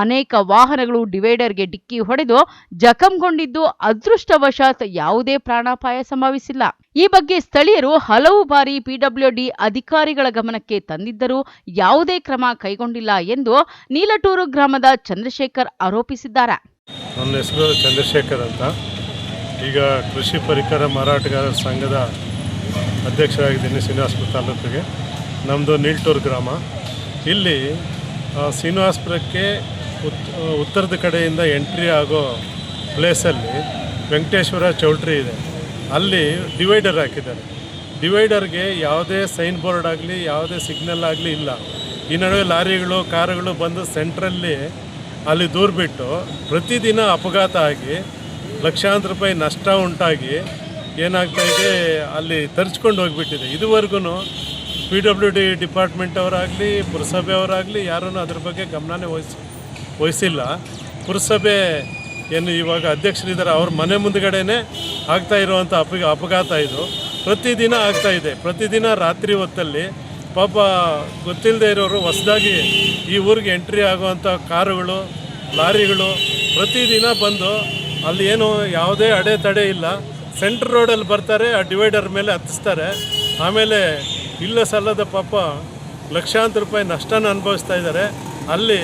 A: ಅನೇಕ ವಾಹನಗಳು ಡಿವೈಡರ್ಗೆ ಡಿಕ್ಕಿ ಹೊಡೆದು ಜಖಂಗೊಂಡಿದ್ದು ಅದೃಷ್ಟವಶಾತ್ ಯಾವುದೇ ಪ್ರಾಣಾಪಾಯ ಸಂಭವಿಸಿಲ್ಲ. ಈ ಬಗ್ಗೆ ಸ್ಥಳೀಯರು ಹಲವು ಬಾರಿ PWD ಅಧಿಕಾರಿಗಳ ಗಮನಕ್ಕೆ ತಂದಿದ್ದರೂ ಯಾವುದೇ ಕ್ರಮ ಕೈಗೊಂಡಿಲ್ಲ ಎಂದು ನೀಲಟೂರು ಗ್ರಾಮದ ಚಂದ್ರಶೇಖರ್ ಆರೋಪಿಸಿದ್ದಾರೆ.
X: ನನ್ನ ಹೆಸರು ಚಂದ್ರಶೇಖರ್ ಅಂತ. ಈಗ ಕೃಷಿ ಪರಿಕರ ಮಾರಾಟಗಾರರ ಸಂಘದ ಅಧ್ಯಕ್ಷರಾಗಿದ್ದೀನಿ ಶ್ರೀನಿವಾಸಪುರ ತಾಲೂಕಿಗೆ. ನಮ್ಮದು ನೀಲಟೂರು ಗ್ರಾಮ. ಇಲ್ಲಿ ಶ್ರೀನಿವಾಸಪುರಕ್ಕೆ ಉತ್ತರದ ಕಡೆಯಿಂದ ಎಂಟ್ರಿ ಆಗೋ ಪ್ಲೇಸಲ್ಲಿ ವೆಂಕಟೇಶ್ವರ ಚೌಲ್ಟ್ರಿ ಇದೆ. ಅಲ್ಲಿ ಡಿವೈಡರ್ ಹಾಕಿದ್ದಾರೆ. ಡಿವೈಡರ್ಗೆ ಯಾವುದೇ ಸೈನ್ ಬೋರ್ಡ್ ಆಗಲಿ ಯಾವುದೇ ಸಿಗ್ನಲ್ ಆಗಲಿ ಇಲ್ಲ. ಈ ನಡುವೆ ಲಾರಿಗಳು ಕಾರುಗಳು ಬಂದು ಸೆಂಟ್ರಲ್ಲಿ ಅಲ್ಲಿ ದೂರ್ಬಿಟ್ಟು ಪ್ರತಿದಿನ ಅಪಘಾತ ಆಗಿ ಲಕ್ಷಾಂತರ ರೂಪಾಯಿ ನಷ್ಟ ಉಂಟಾಗಿ ಏನಾಗ್ತಾಯಿದೆ ಅಲ್ಲಿ ತರಿಸ್ಕೊಂಡು ಹೋಗಿಬಿಟ್ಟಿದೆ. ಇದುವರೆಗೂ PWD ಡಿಪಾರ್ಟ್ಮೆಂಟ್ ಅವರಾಗಲಿ ಪುರಸಭೆ ಅವರಾಗಲಿ ಯಾರೂ ಅದ್ರ ಬಗ್ಗೆ ಗಮನನೇ ವಹಿಸಿಲ್ಲ. ಪುರಸಭೆ ಏನು ಇವಾಗ ಅಧ್ಯಕ್ಷರಿದ್ದಾರೆ, ಅವ್ರ ಮನೆ ಮುಂದ್ಗಡೆನೇ ಆಗ್ತಾ ಇರುವಂಥ ಅಪಘಾತ ಇದು ಪ್ರತಿದಿನ ಆಗ್ತಾಯಿದೆ. ಪ್ರತಿದಿನ ರಾತ್ರಿ ಹೊತ್ತಲ್ಲಿ ಪಾಪ ಗೊತ್ತಿಲ್ಲದೆ ಇರೋರು ಹೊಸದಾಗಿ ಈ ಊರಿಗೆ ಎಂಟ್ರಿ ಆಗುವಂಥ ಕಾರುಗಳು ಲಾರಿಗಳು ಪ್ರತಿದಿನ ಬಂದು ಅಲ್ಲಿ ಏನು ಯಾವುದೇ ಅಡೆತಡೆ ಇಲ್ಲ, ಸೆಂಟ್ರ್ ರೋಡಲ್ಲಿ ಬರ್ತಾರೆ, ಆ ಡಿವೈಡರ್ ಮೇಲೆ ಹತ್ತಿಸ್ತಾರೆ. ಆಮೇಲೆ ಇಲ್ಲ ಸಲ್ಲದ ಪಾಪ ಲಕ್ಷಾಂತರ ರೂಪಾಯಿ ನಷ್ಟನ ಅನುಭವಿಸ್ತಾ ಇದ್ದಾರೆ. ಅಲ್ಲಿ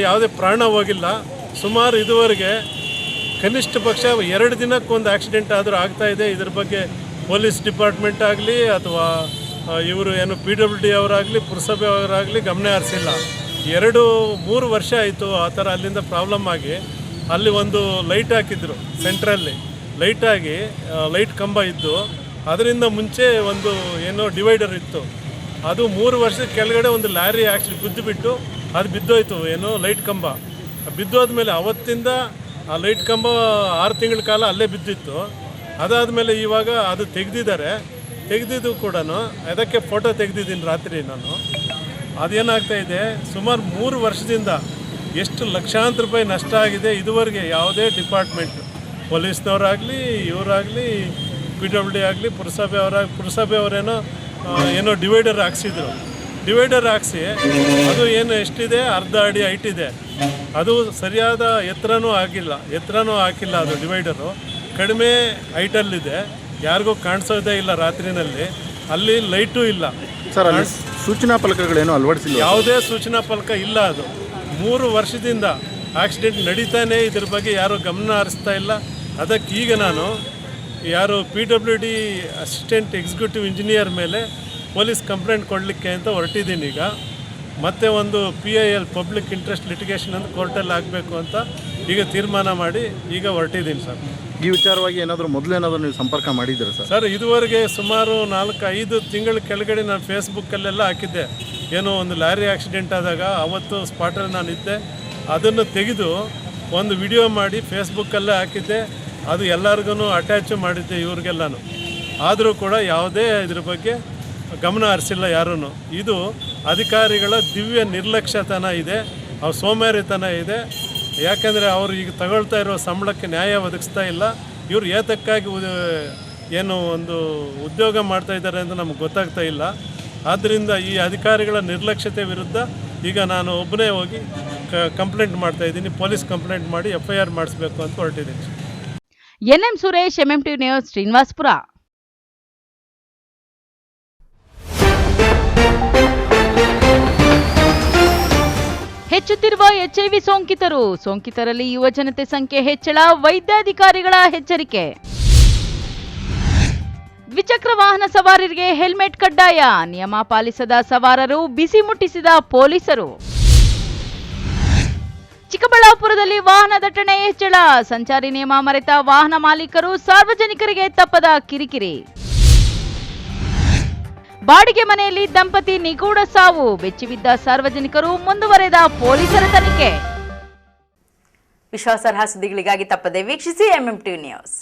X: ಯಾವುದೇ ಪ್ರಾಣ ಹೋಗಿಲ್ಲ. ಸುಮಾರು ಇದುವರೆಗೆ ಕನಿಷ್ಠ ಪಕ್ಷ 2 ದಿನಕ್ಕೊಂದು ಆಕ್ಸಿಡೆಂಟ್ ಆದರೂ ಆಗ್ತಾಯಿದೆ. ಇದ್ರ ಬಗ್ಗೆ ಪೊಲೀಸ್ ಡಿಪಾರ್ಟ್ಮೆಂಟ್ ಆಗಲಿ ಅಥವಾ ಇವರು ಏನು PWD ಅವರಾಗಲಿ ಪುರಸಭೆ ಅವರಾಗಲಿ ಗಮನ ಹರಿಸಿಲ್ಲ. 2-3 ವರ್ಷ ಆಯಿತು ಆ ಥರ ಅಲ್ಲಿಂದ ಪ್ರಾಬ್ಲಮ್ ಆಗಿ. ಅಲ್ಲಿ ಒಂದು ಲೈಟ್ ಹಾಕಿದ್ರು, ಸೆಂಟ್ರಲ್ಲಿ ಲೈಟಾಗಿ ಲೈಟ್ ಕಂಬ ಇದ್ದು, ಅದರಿಂದ ಮುಂಚೆ ಒಂದು ಏನೋ ಡಿವೈಡರ್ ಇತ್ತು. ಅದು 3 ವರ್ಷದ ಕೆಳಗಡೆ ಒಂದು ಲಾರಿ ಬಿದ್ದು ಅದು ಬಿದ್ದೋಯ್ತು, ಏನೋ ಲೈಟ್ ಕಂಬ ಬಿದ್ದೋದ್ಮೇಲೆ ಅವತ್ತಿಂದ ಆ ಲೈಟ್ ಕಂಬ 6 ತಿಂಗಳ ಕಾಲ ಅಲ್ಲೇ ಬಿದ್ದಿತ್ತು. ಅದಾದಮೇಲೆ ಇವಾಗ ಅದು ತೆಗೆದಿದ್ದು ಕೂಡ ಅದಕ್ಕೆ ಫೋಟೋ ತೆಗೆದಿದ್ದೀನಿ ರಾತ್ರಿ ನಾನು. ಅದೇನಾಗ್ತಾಯಿದೆ, ಸುಮಾರು 3 ವರ್ಷದಿಂದ ಎಷ್ಟು ಲಕ್ಷಾಂತರ ರೂಪಾಯಿ ನಷ್ಟ ಆಗಿದೆ. ಇದುವರೆಗೆ ಯಾವುದೇ ಡಿಪಾರ್ಟ್ಮೆಂಟ್ ಪೊಲೀಸ್ನವರಾಗಲಿ ಇವರಾಗಲಿ PWD ಆಗಲಿ ಪುರಸಭೆ ಅವರೇನೋ ಡಿವೈಡರ್ ಹಾಕ್ಸಿದ್ರು. ಡಿವೈಡರ್ ಹಾಕ್ಸಿ ಅದು ಏನು ಎಷ್ಟಿದೆ, ಅರ್ಧ ಅಡಿ ಹೈಟ್ ಇದೆ. ಅದು ಸರಿಯಾದ ಎತ್ತರನೂ ಹಾಕಿಲ್ಲ. ಅದು ಡಿವೈಡರು ಕಡಿಮೆ ಹೈಟಲ್ಲಿದೆ, ಯಾರಿಗೂ ಕಾಣಿಸೋದೇ ಇಲ್ಲ ರಾತ್ರಿನಲ್ಲಿ. ಅಲ್ಲಿ ಲೈಟೂ ಇಲ್ಲ
V: ಸರ್. ಅಲ್ಲಿ ಸೂಚನಾ ಫಲಕಗಳೇನೋ ಅಳವಡಿಸಿಲ್ಲ, ಯಾವುದೇ
X: ಸೂಚನಾ ಫಲಕ ಇಲ್ಲ. ಅದು 3 ವರ್ಷದಿಂದ ಆಕ್ಸಿಡೆಂಟ್ ನಡೀತಾನೆ, ಇದ್ರ ಬಗ್ಗೆ ಯಾರೂ ಗಮನ ಹರಿಸ್ತಾ ಇಲ್ಲ. ಅದಕ್ಕೆ ಈಗ ನಾನು PWD ಅಸಿಸ್ಟೆಂಟ್ ಎಕ್ಸಿಕ್ಯೂಟಿವ್ ಇಂಜಿನಿಯರ್ ಮೇಲೆ ಪೊಲೀಸ್ ಕಂಪ್ಲೇಂಟ್ ಕೊಡಲಿಕ್ಕೆ ಅಂತ ಹೊರಟಿದ್ದೀನಿ ಈಗ. ಮತ್ತೆ ಒಂದು PIL ಪಬ್ಲಿಕ್ ಇಂಟ್ರೆಸ್ಟ್ ಲಿಟಿಗೇಷನ್ ಅಂತ ಕೋರ್ಟಲ್ಲಿ ಆಗಬೇಕು ಅಂತ ಈಗ ತೀರ್ಮಾನ ಮಾಡಿ ಈಗ ಹೊರಟಿದ್ದೀನಿ ಸರ್.
V: ಈ ವಿಚಾರವಾಗಿ ಮೊದಲೇನಾದರೂ ನೀವು ಸಂಪರ್ಕ ಮಾಡಿದ್ದೀರಾ
X: ಸರ್? ಇದುವರೆಗೆ ಸುಮಾರು 4-5 ತಿಂಗಳ ಕೆಳಗಡೆ ನಾನು ಫೇಸ್ಬುಕ್ಕಲ್ಲೆಲ್ಲ ಹಾಕಿದ್ದೆ. ಏನೋ ಒಂದು ಲಾರಿ ಆಕ್ಸಿಡೆಂಟ್ ಆದಾಗ ಅವತ್ತು ಸ್ಪಾಟಲ್ಲಿ ನಾನಿದ್ದೆ. ಅದನ್ನು ತೆಗೆದು ಒಂದು ವಿಡಿಯೋ ಮಾಡಿ ಫೇಸ್ಬುಕ್ಕಲ್ಲೇ ಹಾಕಿದ್ದೆ. ಅದು ಎಲ್ಲರಿಗೂ ಅಟ್ಯಾಚು ಮಾಡಿದ್ದೆ ಇವ್ರಿಗೆಲ್ಲನೂ. ಆದರೂ ಕೂಡ ಯಾವುದೇ ಇದ್ರ ಬಗ್ಗೆ ಗಮನ ಹರಿಸಿಲ್ಲ ಯಾರೂ. ಇದು ಅಧಿಕಾರಿಗಳ ದಿವ್ಯ ನಿರ್ಲಕ್ಷ್ಯತನ ಇದೆ, ಅವ್ರ ಸೋಮಾರಿತನ ಇದೆ. ಯಾಕೆಂದರೆ ಅವರು ಈಗ ತಗೊಳ್ತಾ ಇರೋ ಸಂಬಳಕ್ಕೆ ನ್ಯಾಯ ಒದಗಿಸ್ತಾ ಇಲ್ಲ. ಇವರು ಏತಕ್ಕಾಗಿ ಏನು ಒಂದು ಉದ್ಯೋಗ ಮಾಡ್ತಾ ಇದ್ದಾರೆ ಅಂತ ನಮಗೆ ಗೊತ್ತಾಗ್ತಾ ಇಲ್ಲ. ಆದ್ದರಿಂದ ಈ ಅಧಿಕಾರಿಗಳ ನಿರ್ಲಕ್ಷ್ಯತೆ ವಿರುದ್ಧ ಈಗ ನಾನು ಒಬ್ಬನೇ ಹೋಗಿ ಕಂಪ್ಲೇಂಟ್ ಮಾಡ್ತಾಯಿದ್ದೀನಿ. ಪೊಲೀಸ್ ಕಂಪ್ಲೇಂಟ್ ಮಾಡಿ FIR ಮಾಡಿಸ್ಬೇಕು ಅಂತ ಹೊರಟಿದ್ದೀನಿ.
A: NM Suresh, MMTV news, Srinivaspur. ಹೆಚ್ಚುತ್ತಿರುವ HIV ಸೋಂಕಿತರಲ್ಲಿ ಯುವಜನತೆ ಸಂಖ್ಯೆ ಹೆಚ್ಚಳ, ವೈದ್ಯಾಧಿಕಾರಿಗಳ ಎಚ್ಚರಿಕೆ. ದ್ವಿಚಕ್ರ ವಾಹನ ಸವಾರರಿಗೆ ಹೆಲ್ಮೆಟ್ ಕಡ್ಡಾಯ, ನಿಯಮ ಪಾಲಿಸದ ಸವಾರರು ಬಿಸಿ ಮುಟ್ಟಿಸಿದ ಪೊಲೀಸರು. ಚಿಕ್ಕಬಳ್ಳಾಪುರದಲ್ಲಿ ವಾಹನ ದಟ್ಟಣೆ ಹೆಚ್ಚಳ, ಸಂಚಾರಿ ನಿಯಮ ಮರೆತ ವಾಹನ ಮಾಲೀಕರು, ಸಾರ್ವಜನಿಕರಿಗೆ ತಪ್ಪದ ಕಿರಿಕಿರಿ. ಬಾಡಿಗೆ ಮನೆಯಲ್ಲಿ ದಂಪತಿ ನಿಗೂಢ ಸಾವು, ಬೆಚ್ಚಿಬಿದ್ದ ಸಾರ್ವಜನಿಕರು, ಮುಂದುವರೆದ ಪೊಲೀಸರ ತನಿಖೆ.
B: ವಿಶ್ವಾಸಾರ್ಹ ಸುದ್ದಿಗಳಿಗಾಗಿ ತಪ್ಪದೆ ವೀಕ್ಷಿಸಿ MMTV ನ್ಯೂಸ್.